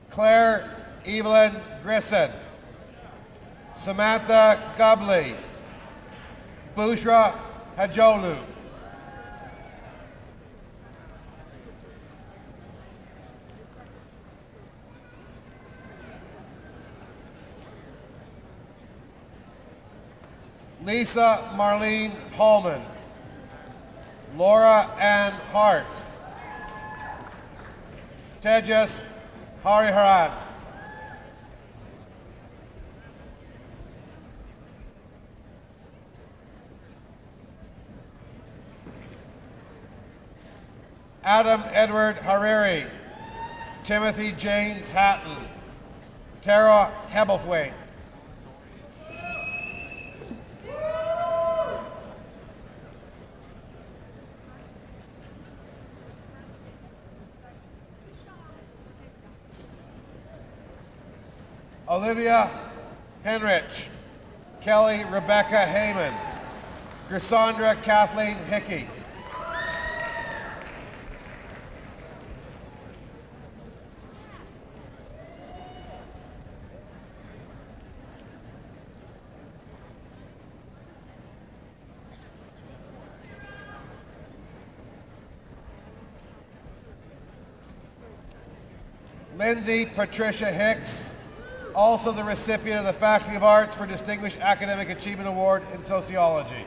Claire Evelyn Grisson, Samantha Gubley, Bushra Hajolu, Lisa Marlene Holman, Laura Ann Hart, Tejas Hariharan, Adam Edward Hariri, Timothy James Hatton, Tara Hebblethwaite, Olivia Henrich, Kelly Rebecca Heyman, Cassandra Kathleen Hickey, Lindsay Patricia Hicks, also the recipient of the Faculty of Arts for Distinguished Academic Achievement Award in Sociology.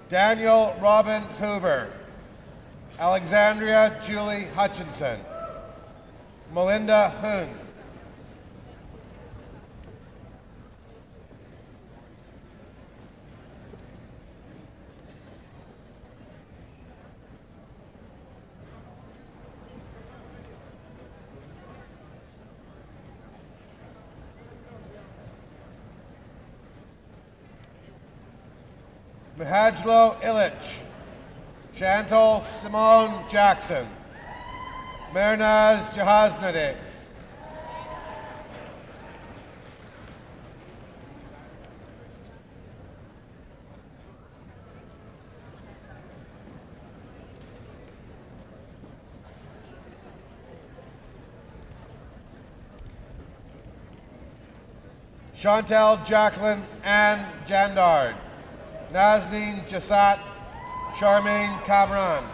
Daniel Robin Hoover, Alexandria Julie Hutchinson, Melinda Hoon, Mihajlo Illich, Chantal Simone Jackson, Mernaz Jahaznadeh, Chantal Jacqueline Ann Jandard, Nazneen Jasat, Charmaine Cameron,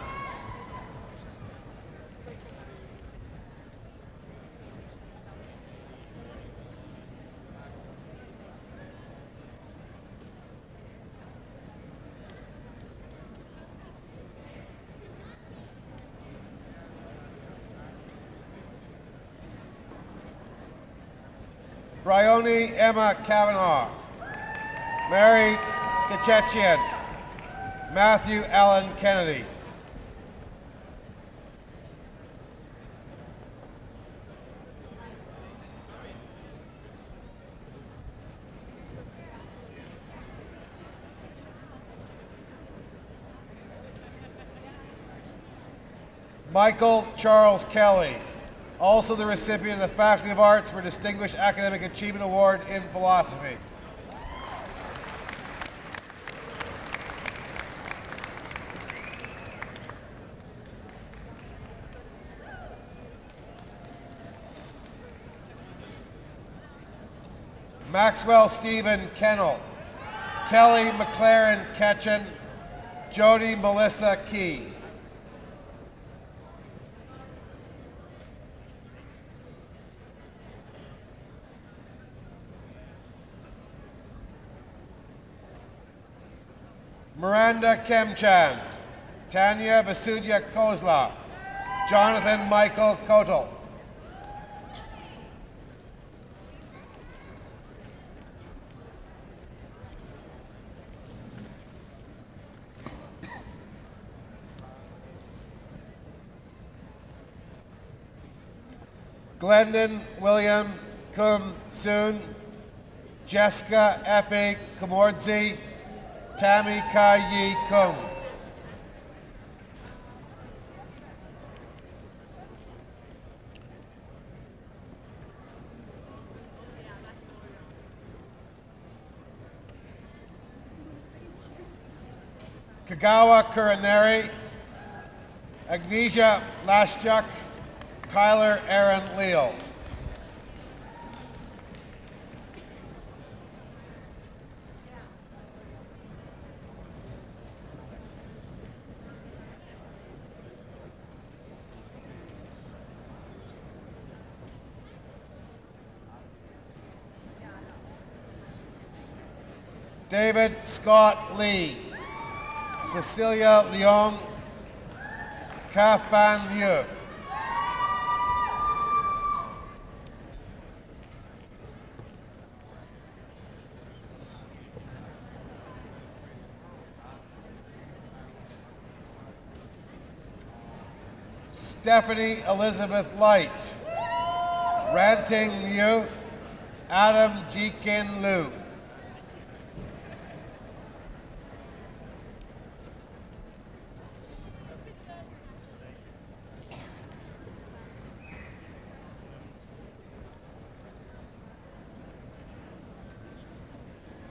Bryony Emma Kavanaugh, Mary Kachechian, Matthew Allen Kennedy, Michael Charles Kelly, also the recipient of the Faculty of Arts for Distinguished Academic Achievement Award in Philosophy. Maxwell Stephen Kennel, Kelly McLaren Ketchen, Jody Melissa Key. Miranda Kemchand, Tanya Vasudya Kozla, Jonathan Michael Kotel, Glendon William Kum Soon, Jessica F.A. Kumordzi, Tammy Kai Yi Kung. Kagawa Kuraneri, Agnesia Lashchuk, Tyler Aaron Leal. David Scott Lee, Cecilia Leong, Ka Fan Liu. Stephanie Elizabeth Light, Ranting Liu, Adam Jikin Liu.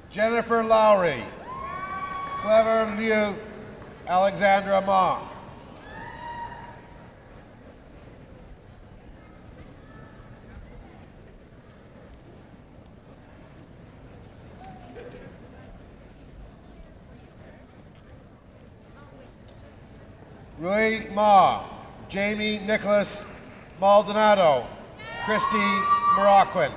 Jennifer Lowry, Clever Liu, Alexandra Ma. Rui Ma, Jamie Nicholas Maldonado, Christy Moroccan.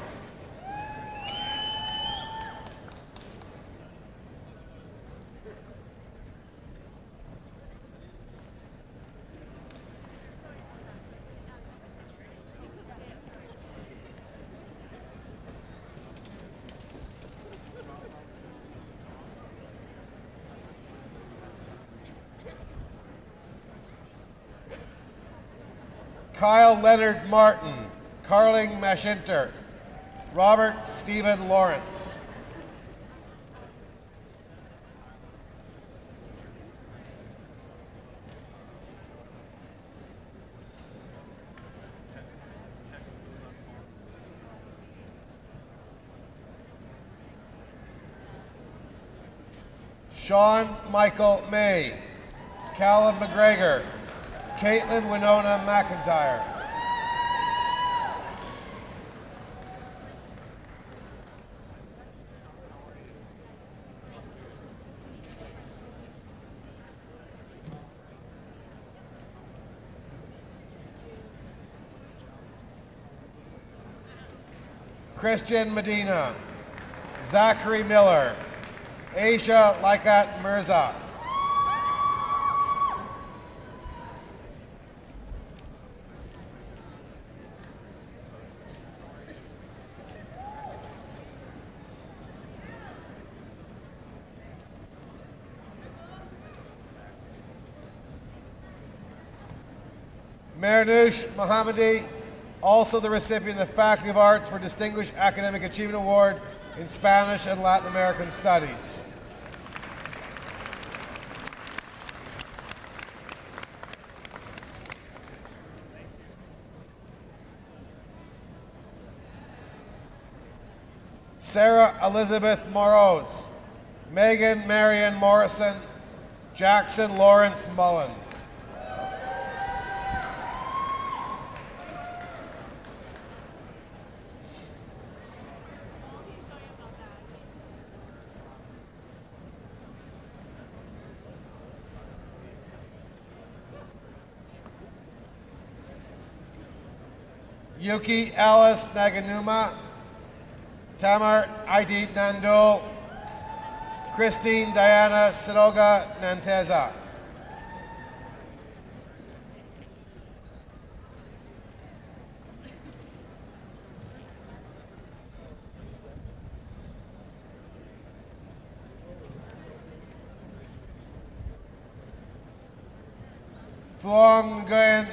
Kyle Leonard Martin, Carling Mashinter, Robert Stephen Lawrence. Sean Michael May, Callum McGregor, Caitlin Winona McIntyre. Christian Medina, Zachary Miller, Aisha Laikat Mirza. Marnoush Mohammadi, also the recipient of the Faculty of Arts for Distinguished Academic Achievement Award in Spanish and Latin American Studies. Sarah Elizabeth Morose, Megan Marion Morrison, Jackson Lawrence Mullins. Yuki Alice Naganuma, Tamar Aidit Nandul, Christine Diana Siroga Nanteza. Phuong Nguyen,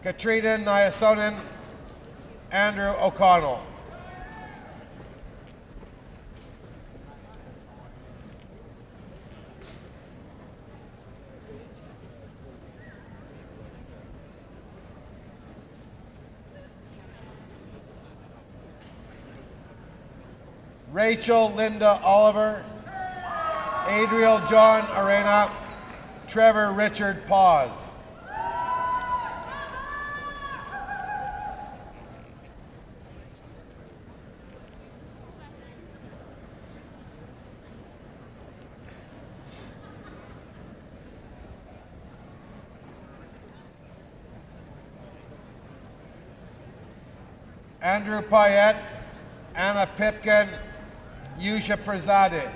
Katrina Nyasonen, Andrew O'Connell. Rachel Linda Oliver, Adriel John Arena, Trevor Richard Paz. Andrew Payette, Anna Pipkin, Yusha Prezade.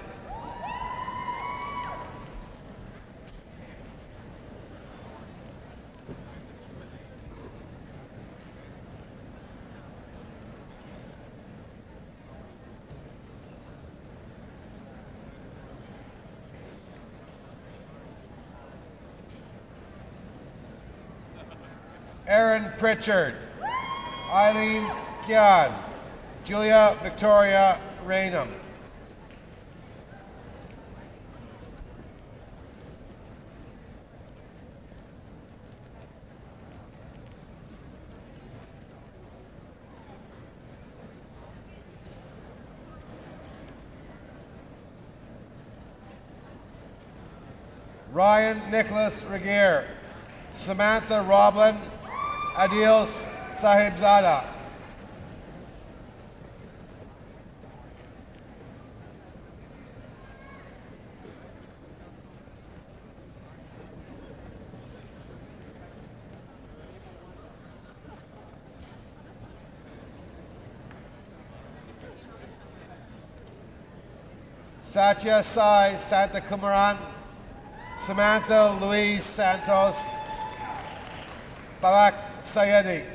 Aaron Pritchard, Eileen Kian, Julia Victoria Raynham. Ryan Nicholas Regier, Samantha Roblin, Adil Sahibzada. Satya Sai Santa Kumaran, Samantha Louise Santos, Babak Sayedi.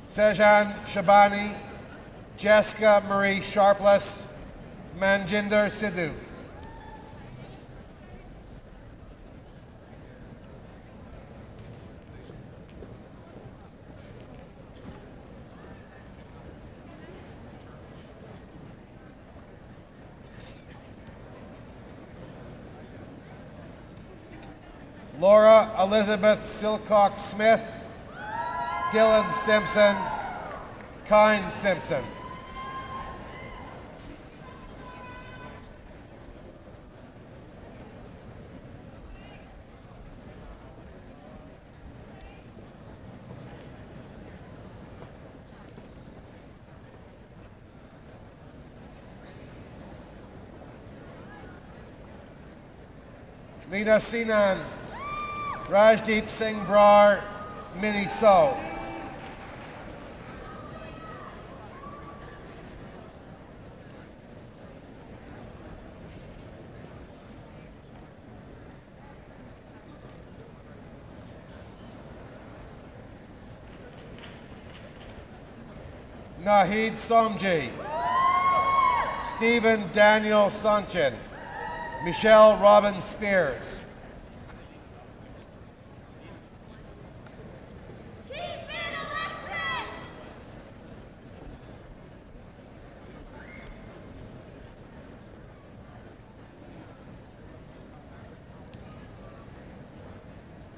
Sejan Shabani, Jessica Marie Sharpless, Manjinder Sidhu. Laura Elizabeth Silcock Smith, Dylan Simpson, Kine Simpson. Lina Sinan, Rajdeep Singh Brar, Minnie So. Nahid Somji, Stephen Daniel Sunchin, Michelle Robin Spears.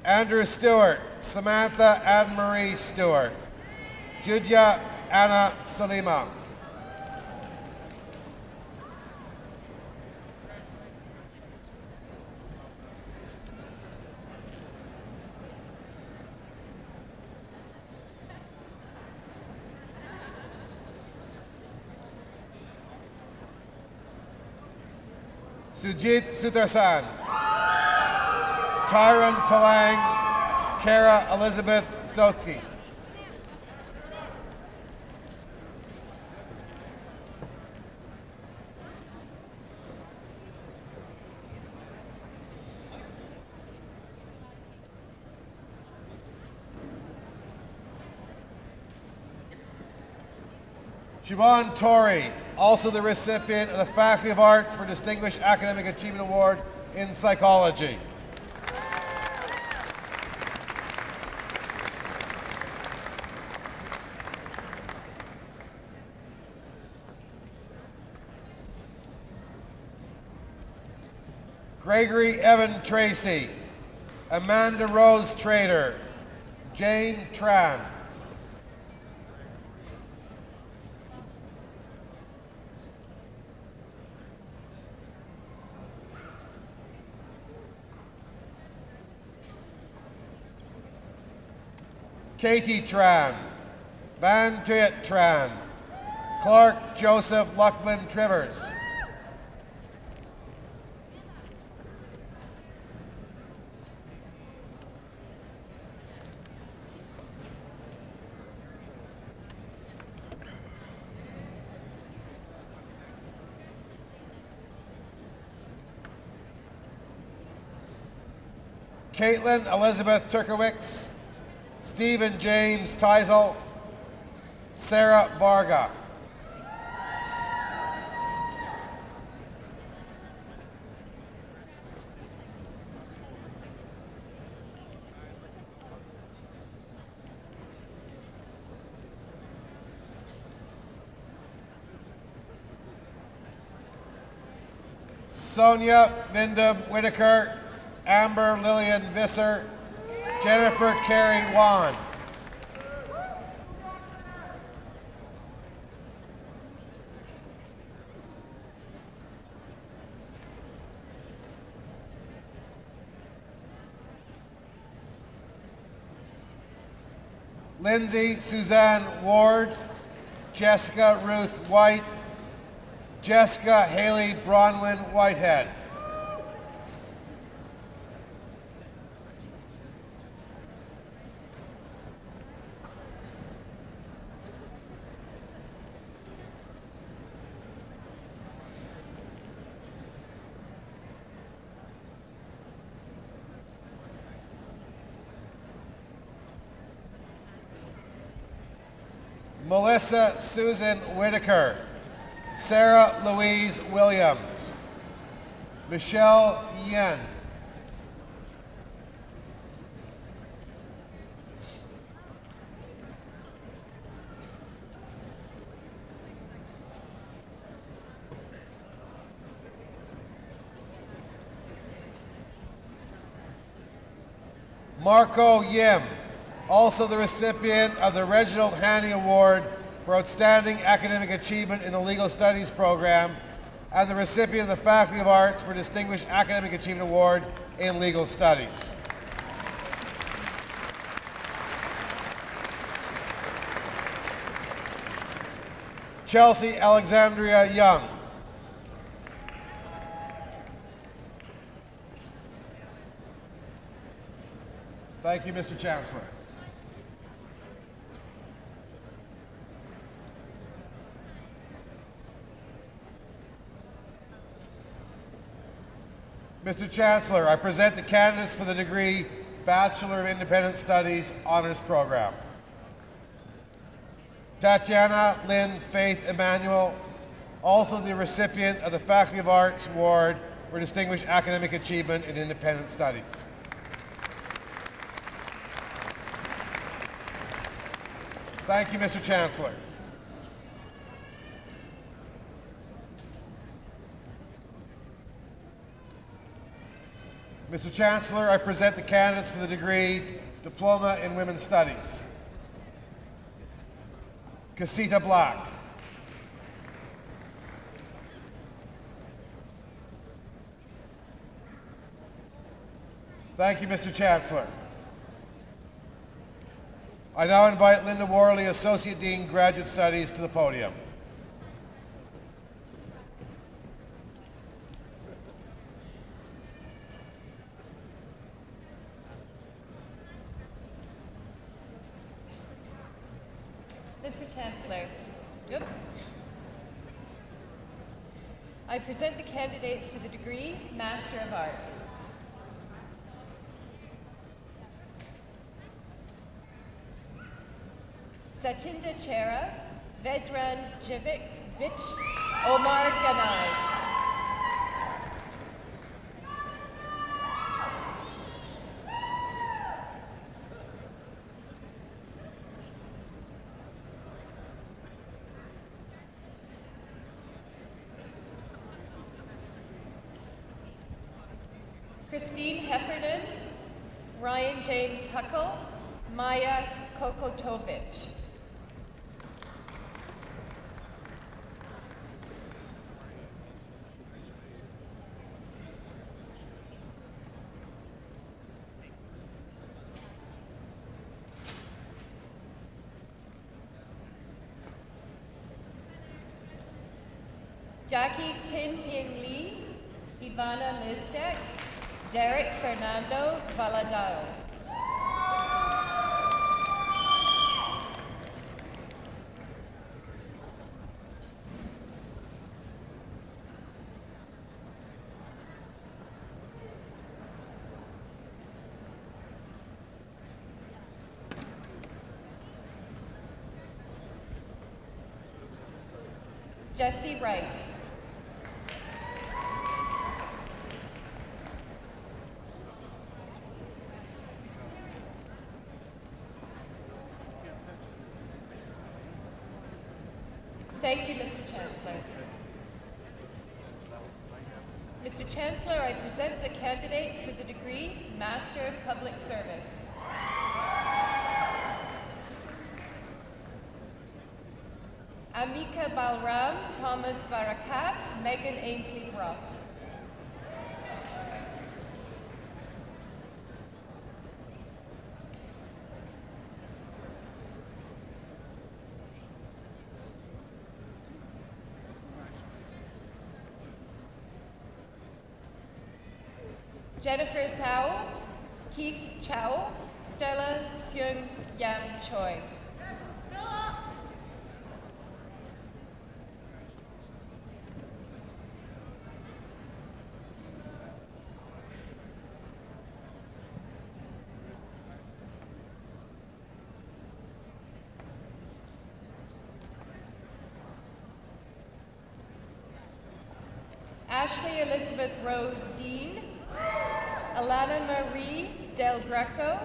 Andrew Stewart, Samantha Anne-Marie Stewart, Judya Anna Salima. Sujit Sutarsan, Tyron Talang, Kara Elizabeth Sotsky. Juwan Torrey, also the recipient of the Faculty of Arts for Distinguished Academic Achievement Award in Psychology. Gregory Evan Tracy, Amanda Rose Trader, Jane Tran. Katie Tran, Van Tuyet Tran, Clark Joseph Luckman Trivers. Caitlin Elizabeth Turkowicz, Stephen James Teisel, Sarah Varga. Sonia Vindham Whitaker, Amber Lillian Visser, Jennifer Carey Wan. Lindsay Suzanne Ward, Jessica Ruth White, Jessica Haley Bronwyn Whitehead. Melissa Susan Whitaker, Sarah Louise Williams, Michelle Yen. Marco Yim, also the recipient of the Reginald Haney Award for Outstanding Academic Achievement in the Legal Studies program and the recipient of the Faculty of Arts for Distinguished Academic Achievement Award in Legal Studies. Chelsea Alexandria Young. Thank you, Mr. Chancellor. Mr. Chancellor, I present the candidates for the degree Bachelor of Independent Studies Honors Program. Tatiana Lynn Faith Emmanuel, also the recipient of the Faculty of Arts Award for Distinguished Academic Achievement in Independent Studies. Thank you, Mr. Chancellor. Mr. Chancellor, I present the candidates for the degree Diploma in Women's Studies. Casita Black. Thank you, Mr. Chancellor. I now invite Linda Worley, Associate Dean, Graduate Studies, to the podium. Mr. Chancellor, I present the candidates for the degree Master of Arts. Satinda Chera, Vedran Jivic, Omar Ganai. Christine Heffernan, Ryan James Huckle, Maya Kokotovich. Jackie Tin Hing Lee, Ivana Listek, Derek Fernando Valadao. Jesse Wright. Thank you, Mr. Chancellor. Mr. Chancellor, I present the candidates for the degree Master of Public Service. Amika Balram, Thomas Barakat, Megan Ainsley Ross. Jennifer Thao, Keith Chow, Stella Seung Yam Choi. Ashley Elizabeth Rose Dean, Alana Marie Del Greco,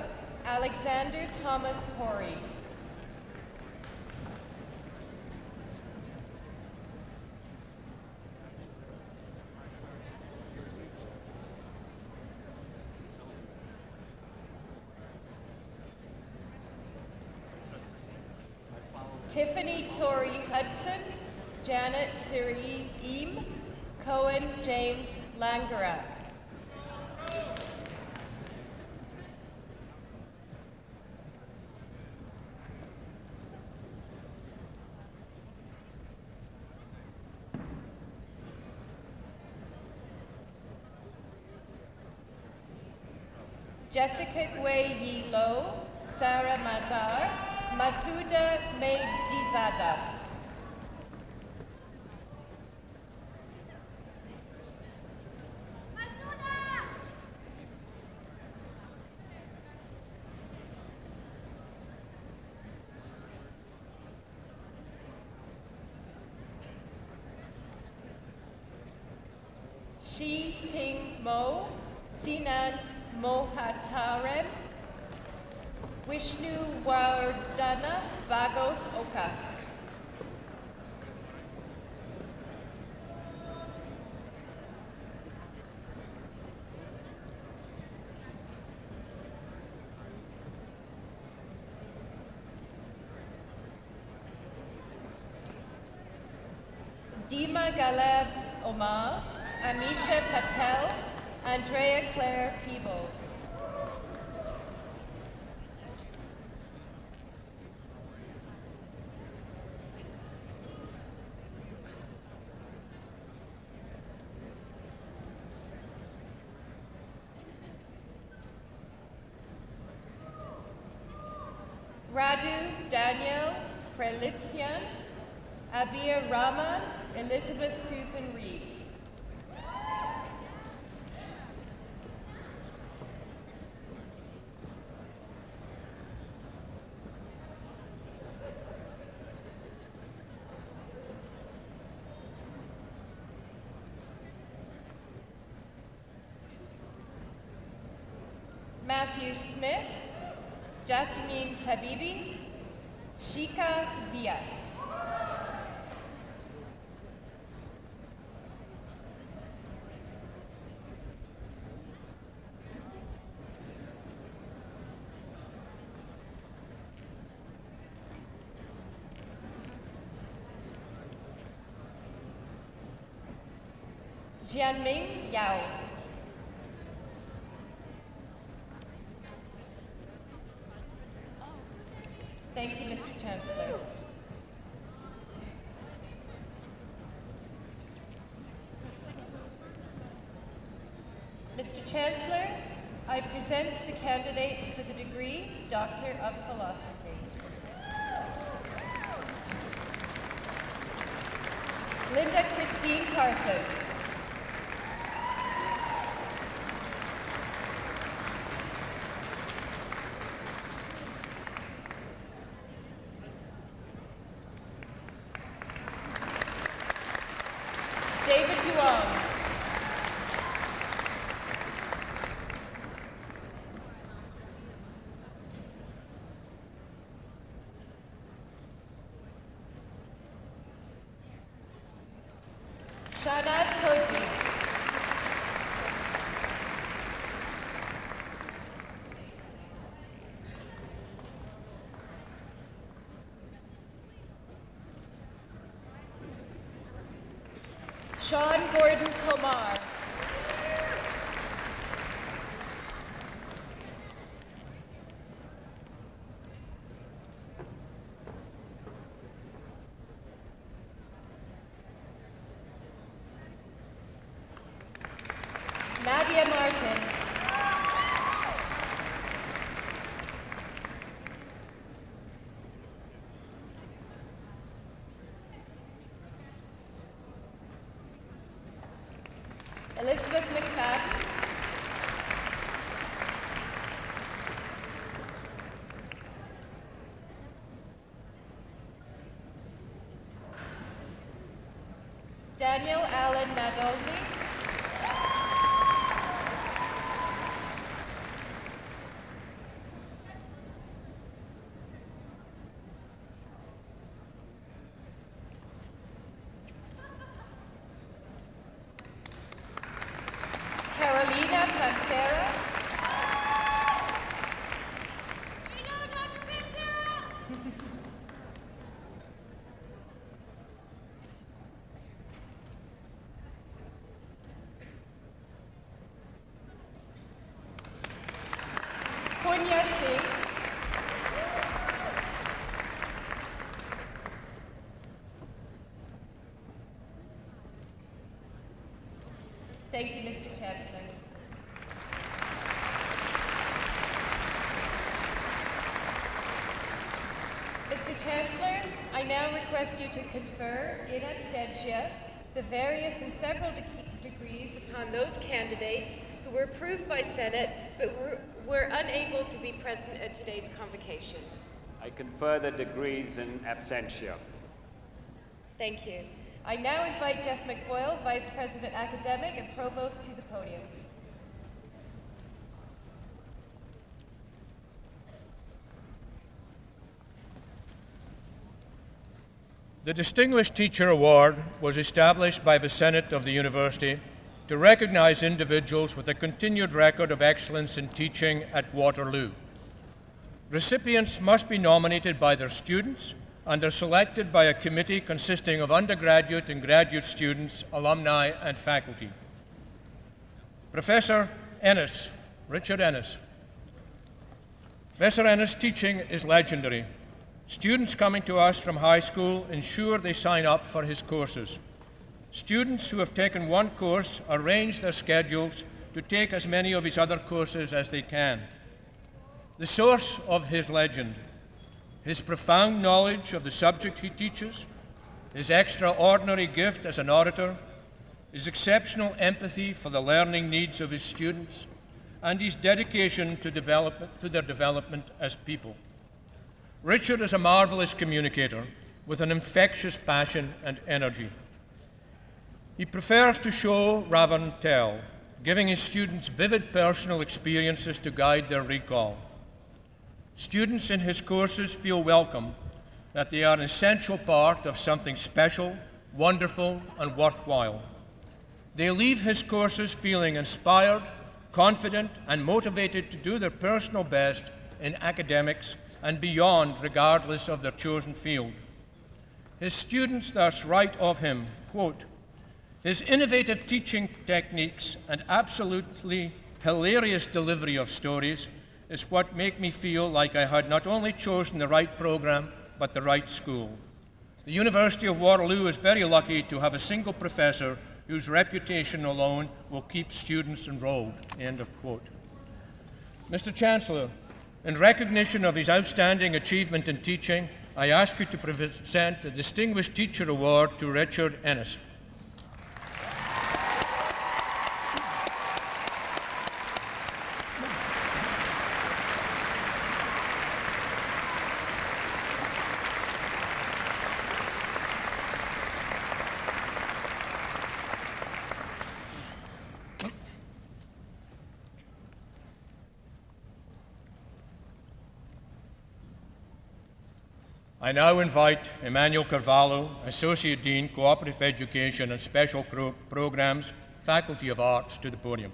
Alexander Thomas Horry. Tiffany Tori Hudson, Janet Siri Eam, Cohen James Langerak. Jessica Gui Yi Lo, Sarah Mazar, Masuda Meidizada. Shi Ting Mo, Sinan Mohatarem, Vishnu Wardana Bagos Oka. Dima Galeb Omar, Amisha Patel, Andrea Claire Peebles. Radu Daniel Prelipsian, Abir Rahman, Elizabeth Susan Reed. Matthew Smith, Jasmine Tabibi, Shika Vias. Jianming Yao. Thank you, Mr. Chancellor. Mr. Chancellor, I present the candidates for the degree Doctor of Philosophy. Linda Christine Carson. David Duong. Shanaz Koji. Sean Gordon Komar. Nadia Martin. Elizabeth McFadden. Daniel Allen Nadolny. Carolina Pansera. Punya Singh. Thank you, Mr. Chancellor. Mr. Chancellor, I now request you to confer in absentia the various and several degrees upon those candidates who were approved by Senate but were unable to be present at today's convocation. I confer the degrees in absentia. Thank you. I now invite Jeff McBoyle, Vice President Academic and Provost, to the podium. The Distinguished Teacher Award was established by the Senate of the University to recognize individuals with a continued record of excellence in teaching at Waterloo. Recipients must be nominated by their students and are selected by a committee consisting of undergraduate and graduate students, alumni, and faculty. Professor Ennis, Richard Ennis. Professor Ennis' teaching is legendary. Students coming to us from high school ensure they sign up for his courses. Students who have taken one course arrange their schedules to take as many of his other courses as they can. The source of his legend, his profound knowledge of the subject he teaches, his extraordinary gift as an orator, his exceptional empathy for the learning needs of his students, and his dedication to their development as people. Richard is a marvelous communicator with an infectious passion and energy. He prefers to show rather than tell, giving his students vivid personal experiences to guide their recall. Students in his courses feel welcome, that they are an essential part of something special, wonderful, and worthwhile. They leave his courses feeling inspired, confident, and motivated to do their personal best in academics and beyond, regardless of their chosen field. His students thus write of him, quote, "His innovative teaching techniques and absolutely hilarious delivery of stories is what make me feel like I had not only chosen the right program, but the right school. The University of Waterloo is very lucky to have a single professor whose reputation alone will keep students enrolled," end of quote. Mr. Chancellor, in recognition of his outstanding achievement in teaching, I ask you to present the Distinguished Teacher Award to Richard Ennis. I now invite Emmanuel Carvalho, Associate Dean, Cooperative Education and Special Programs, Faculty of Arts, to the podium.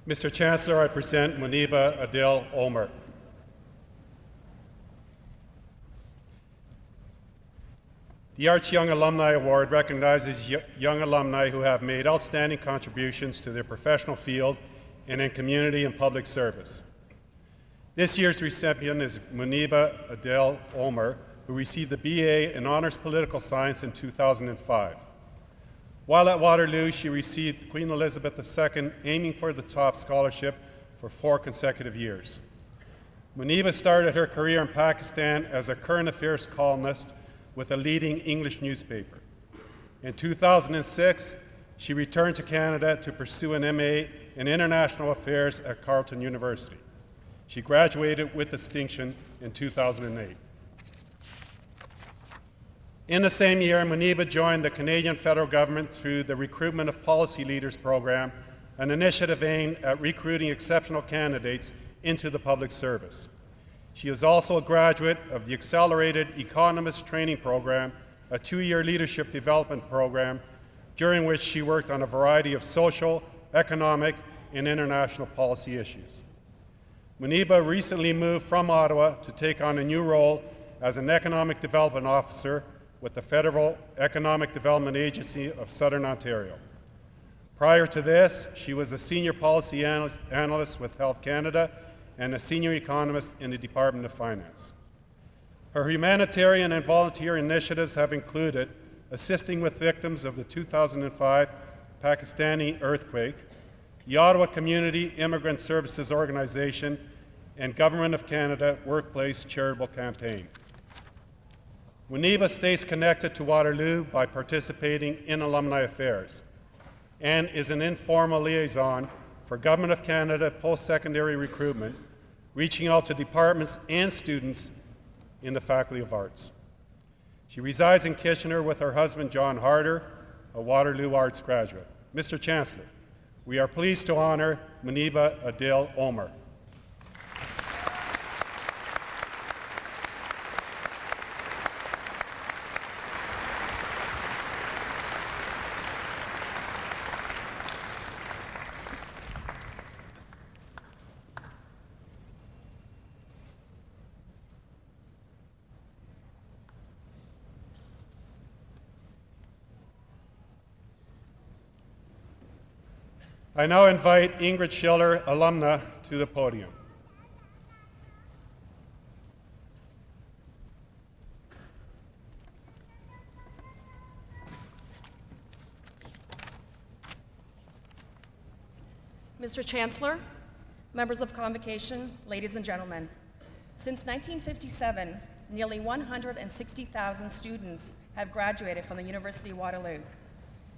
Mr. Chancellor, I present Muniba Adil Omer. The Arts Young Alumni Award recognizes young alumni who have made outstanding contributions to their professional field and in community and public service. This year's recipient is Muniba Adil Omer, who received the BA in Honors Political Science in 2005. While at Waterloo, she received Queen Elizabeth II Aiming for the Top scholarship for 4 consecutive years. Muniba started her career in Pakistan as a current affairs columnist with a leading English newspaper. In 2006, she returned to Canada to pursue an MA in International Affairs at Carleton University. She graduated with distinction in 2008. In the same year, Muniba joined the Canadian federal government through the Recruitment of Policy Leaders program, an initiative aimed at recruiting exceptional candidates into the public service. She is also a graduate of the Accelerated Economist Training Program, a 2-year leadership development program during which she worked on a variety of social, economic, and international policy issues. Muniba recently moved from Ottawa to take on a new role as an Economic Development Officer with the Federal Economic Development Agency of Southern Ontario. Prior to this, she was a senior policy analyst with Health Canada and a senior economist in the Department of Finance. Her humanitarian and volunteer initiatives have included assisting with victims of the 2005 Pakistani earthquake, the Ottawa Community Immigrant Services Organization, and Government of Canada Workplace Charitable Campaign. Muniba stays connected to Waterloo by participating in alumni affairs and is an informal liaison for Government of Canada post-secondary recruitment, reaching out to departments and students in the Faculty of Arts. She resides in Kitchener with her husband, John Harder, a Waterloo Arts graduate. Mr. Chancellor, we are pleased to honor Muniba Adil Omer. I now invite Ingrid Schiller, alumna, to the podium. Mr. Chancellor, members of Convocation, ladies and gentlemen, since 1957, nearly 160,000 students have graduated from the University of Waterloo.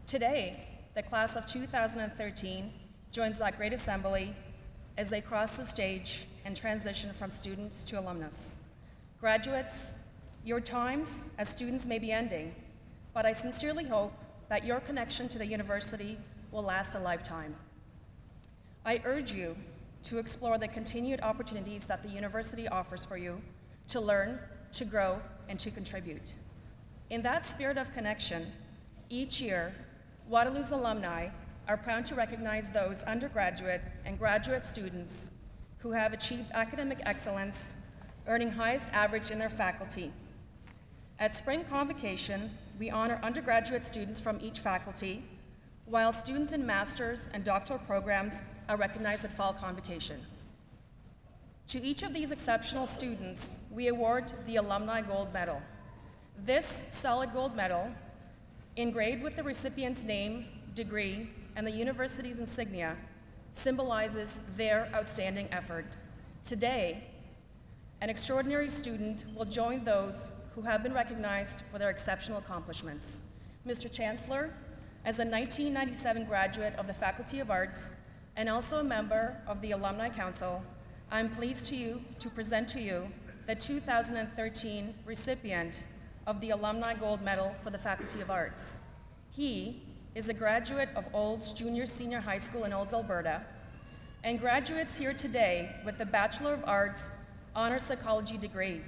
Today, the class of 2013 joins that great assembly as they cross the stage and transition from students to alumnus. Graduates, your times as students may be ending, but I sincerely hope that your connection to the university will last a lifetime. I urge you to explore the continued opportunities that the university offers for you to learn, to grow, and to contribute. In that spirit of connection, each year, Waterloo's alumni are proud to recognize those undergraduate and graduate students who have achieved academic excellence, earning highest average in their faculty. At Spring Convocation, we honor undergraduate students from each faculty, while students in master's and doctoral programs are recognized at Fall Convocation. To each of these exceptional students, we award the Alumni Gold Medal. This solid gold medal, engraved with the recipient's name, degree, and the university's insignia, symbolizes their outstanding effort. Today, an extraordinary student will join those who have been recognized for their exceptional accomplishments. Mr. Chancellor, as a 1997 graduate of the Faculty of Arts and also a member of the Alumni Council, I'm pleased to present to you the 2013 recipient of the Alumni Gold Medal for the Faculty of Arts. He is a graduate of Olds Junior Senior High School in Olds, Alberta, and graduates here today with the Bachelor of Arts Honors Psychology degree.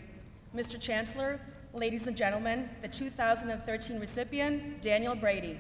Mr. Chancellor, ladies and gentlemen, the 2013 recipient, Daniel Brady.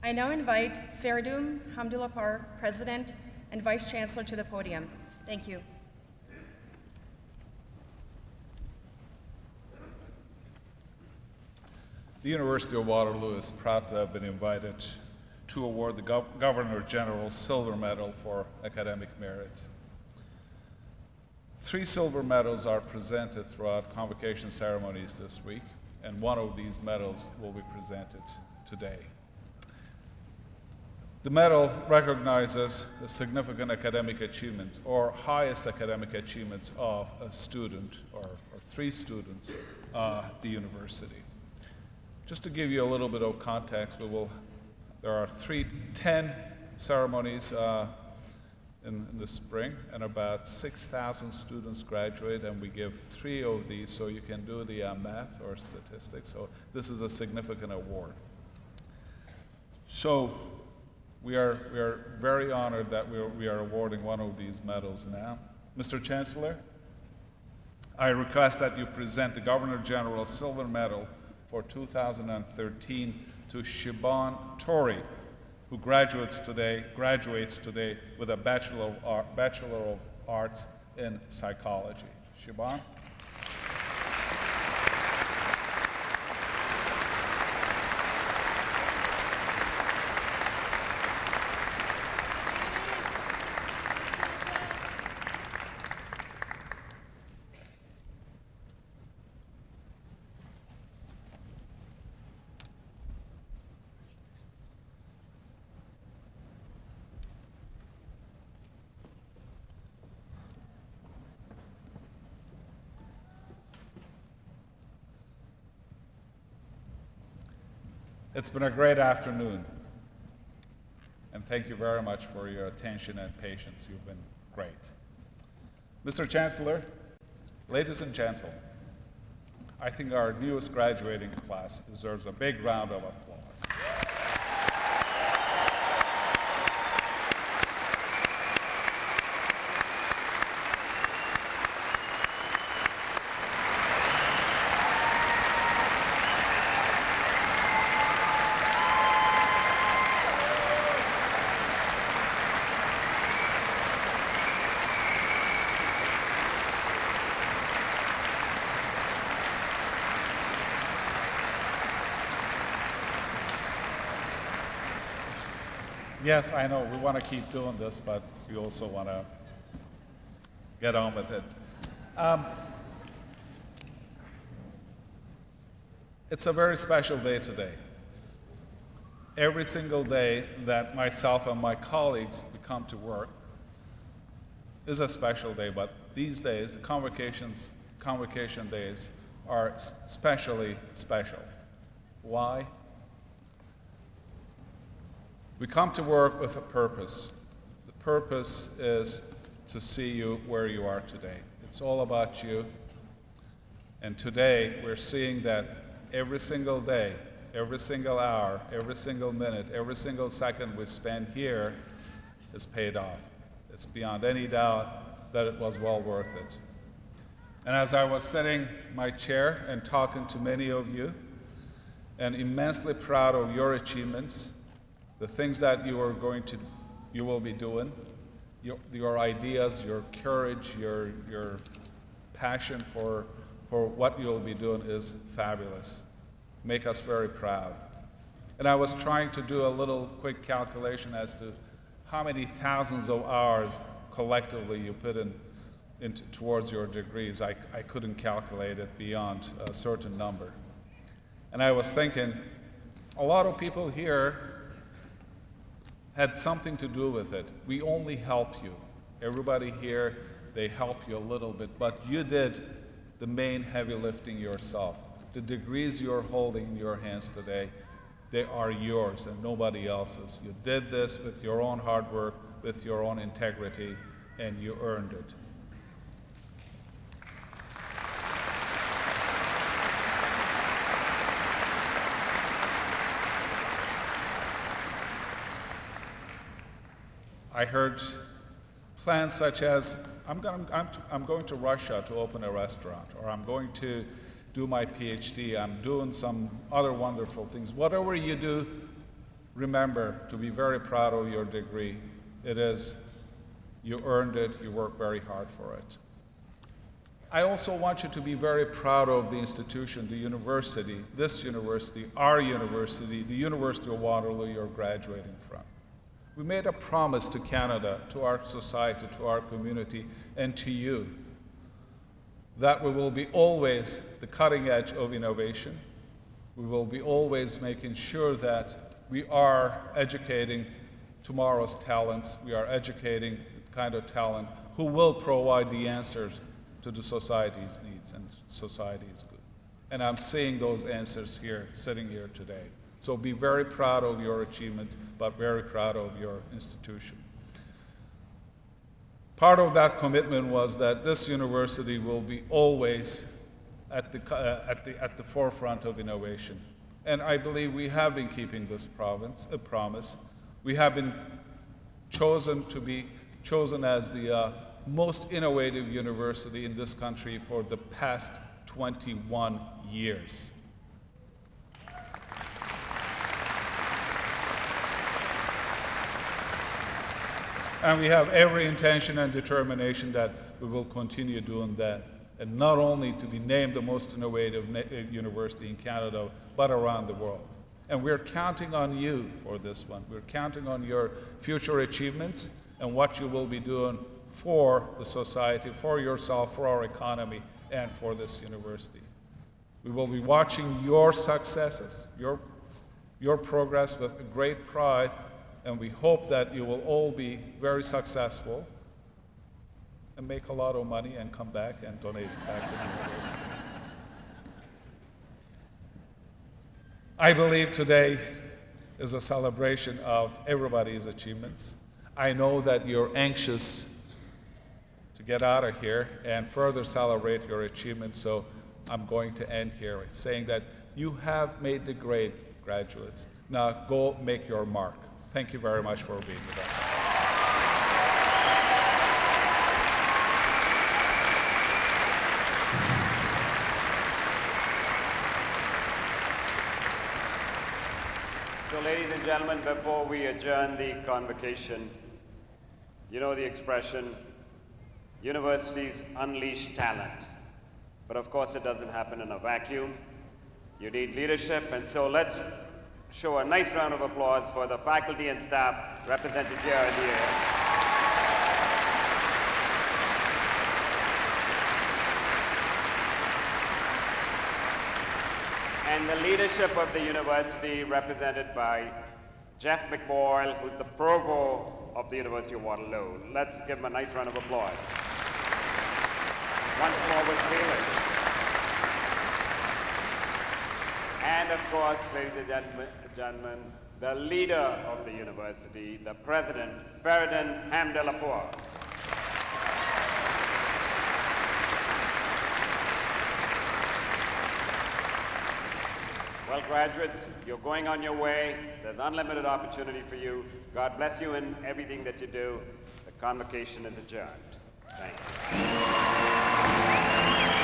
I now invite Feridun Hamdulapur, President and Vice Chancellor, to the podium. Thank you. The University of Waterloo is proud to have been invited to award the Governor General's Silver Medal for academic merit. 3 silver medals are presented throughout convocation ceremonies this week, and one of these medals will be presented today. The medal recognizes the significant academic achievements or highest academic achievements of a student or 3 students at the university. Just to give you a little bit of context, there are 10 ceremonies in the spring, and about 6,000 students graduate, and we give 3 of these, so you can do the math or statistics. So this is a significant award. So we are very honored that we are awarding one of these medals now. Mr. Chancellor, I request that you present the Governor General's Silver Medal for 2013 to Shiban Tori, who graduates today with a Bachelor of Arts in Psychology. Shiban? It's been a great afternoon, and thank you very much for your attention and patience. You've been great. Mr. Chancellor, ladies and gentlemen, I think our newest graduating class deserves a big round of applause. Yes, I know, we want to keep doing this, but we also want to get on with it. It's a very special day today. Every single day that myself and my colleagues come to work is a special day, but these days, the convocation days, are especially special. Why? We come to work with a purpose. The purpose is to see you where you are today. It's all about you. And today, we're seeing that every single day, every single hour, every single minute, every single second we spend here is paid off. It's beyond any doubt that it was well worth it. And as I was sitting in my chair and talking to many of you, and immensely proud of your achievements, the things that you will be doing, your ideas, your courage, your passion for what you'll be doing is fabulous. Make us very proud. And I was trying to do a little quick calculation as to how many thousands of hours collectively you put towards your degrees. I couldn't calculate it beyond a certain number. And I was thinking, a lot of people here had something to do with it. We only helped you. Everybody here, they helped you a little bit, but you did the main heavy lifting yourself. The degrees you're holding in your hands today, they are yours and nobody else's. You did this with your own hard work, with your own integrity, and you earned it. I heard plans such as, I'm going to Russia to open a restaurant, or I'm going to do my PhD, I'm doing some other wonderful things. Whatever you do, remember to be very proud of your degree. It is, you earned it, you worked very hard for it. I also want you to be very proud of the institution, the university, this university, our university, the University of Waterloo you're graduating from. We made a promise to Canada, to our society, to our community, and to you that we will be always the cutting edge of innovation. We will be always making sure that we are educating tomorrow's talents. We are educating the kind of talent who will provide the answers to the society's needs and society's good. And I'm seeing those answers here, sitting here today. So be very proud of your achievements, but very proud of your institution. Part of that commitment was that this university will be always at the forefront of innovation. And I believe we have been keeping this promise. We have been chosen as the most innovative university in this country for the past 21 years. And we have every intention and determination that we will continue doing that, and not only to be named the most innovative university in Canada, but around the world. And we're counting on you for this one. We're counting on your future achievements and what you will be doing for the society, for yourself, for our economy, and for this university. We will be watching your successes, your progress with great pride, and we hope that you will all be very successful and make a lot of money and come back and donate back to the university. I believe today is a celebration of everybody's achievements. I know that you're anxious to get out of here and further celebrate your achievements, so I'm going to end here saying that you have made the grade, graduates. Now go make your mark. Thank you very much for being with us. So, ladies and gentlemen, before we adjourn the convocation, you know the expression, universities unleash talent. But of course, it doesn't happen in a vacuum. You need leadership, and so let's show a nice round of applause for the faculty and staff represented here in the air. And And the leadership of the university, represented by Jeff McBoyle, who's the provost of the University of Waterloo. Let's give him a nice round of applause. Once more with feeling. And of course, ladies and gentlemen, the leader of the university, the president, Feridun Hamdallapur. Well, graduates, you're going on your way. There's unlimited opportunity for you. God bless you in everything that you do. The convocation is adjourned. Thank you.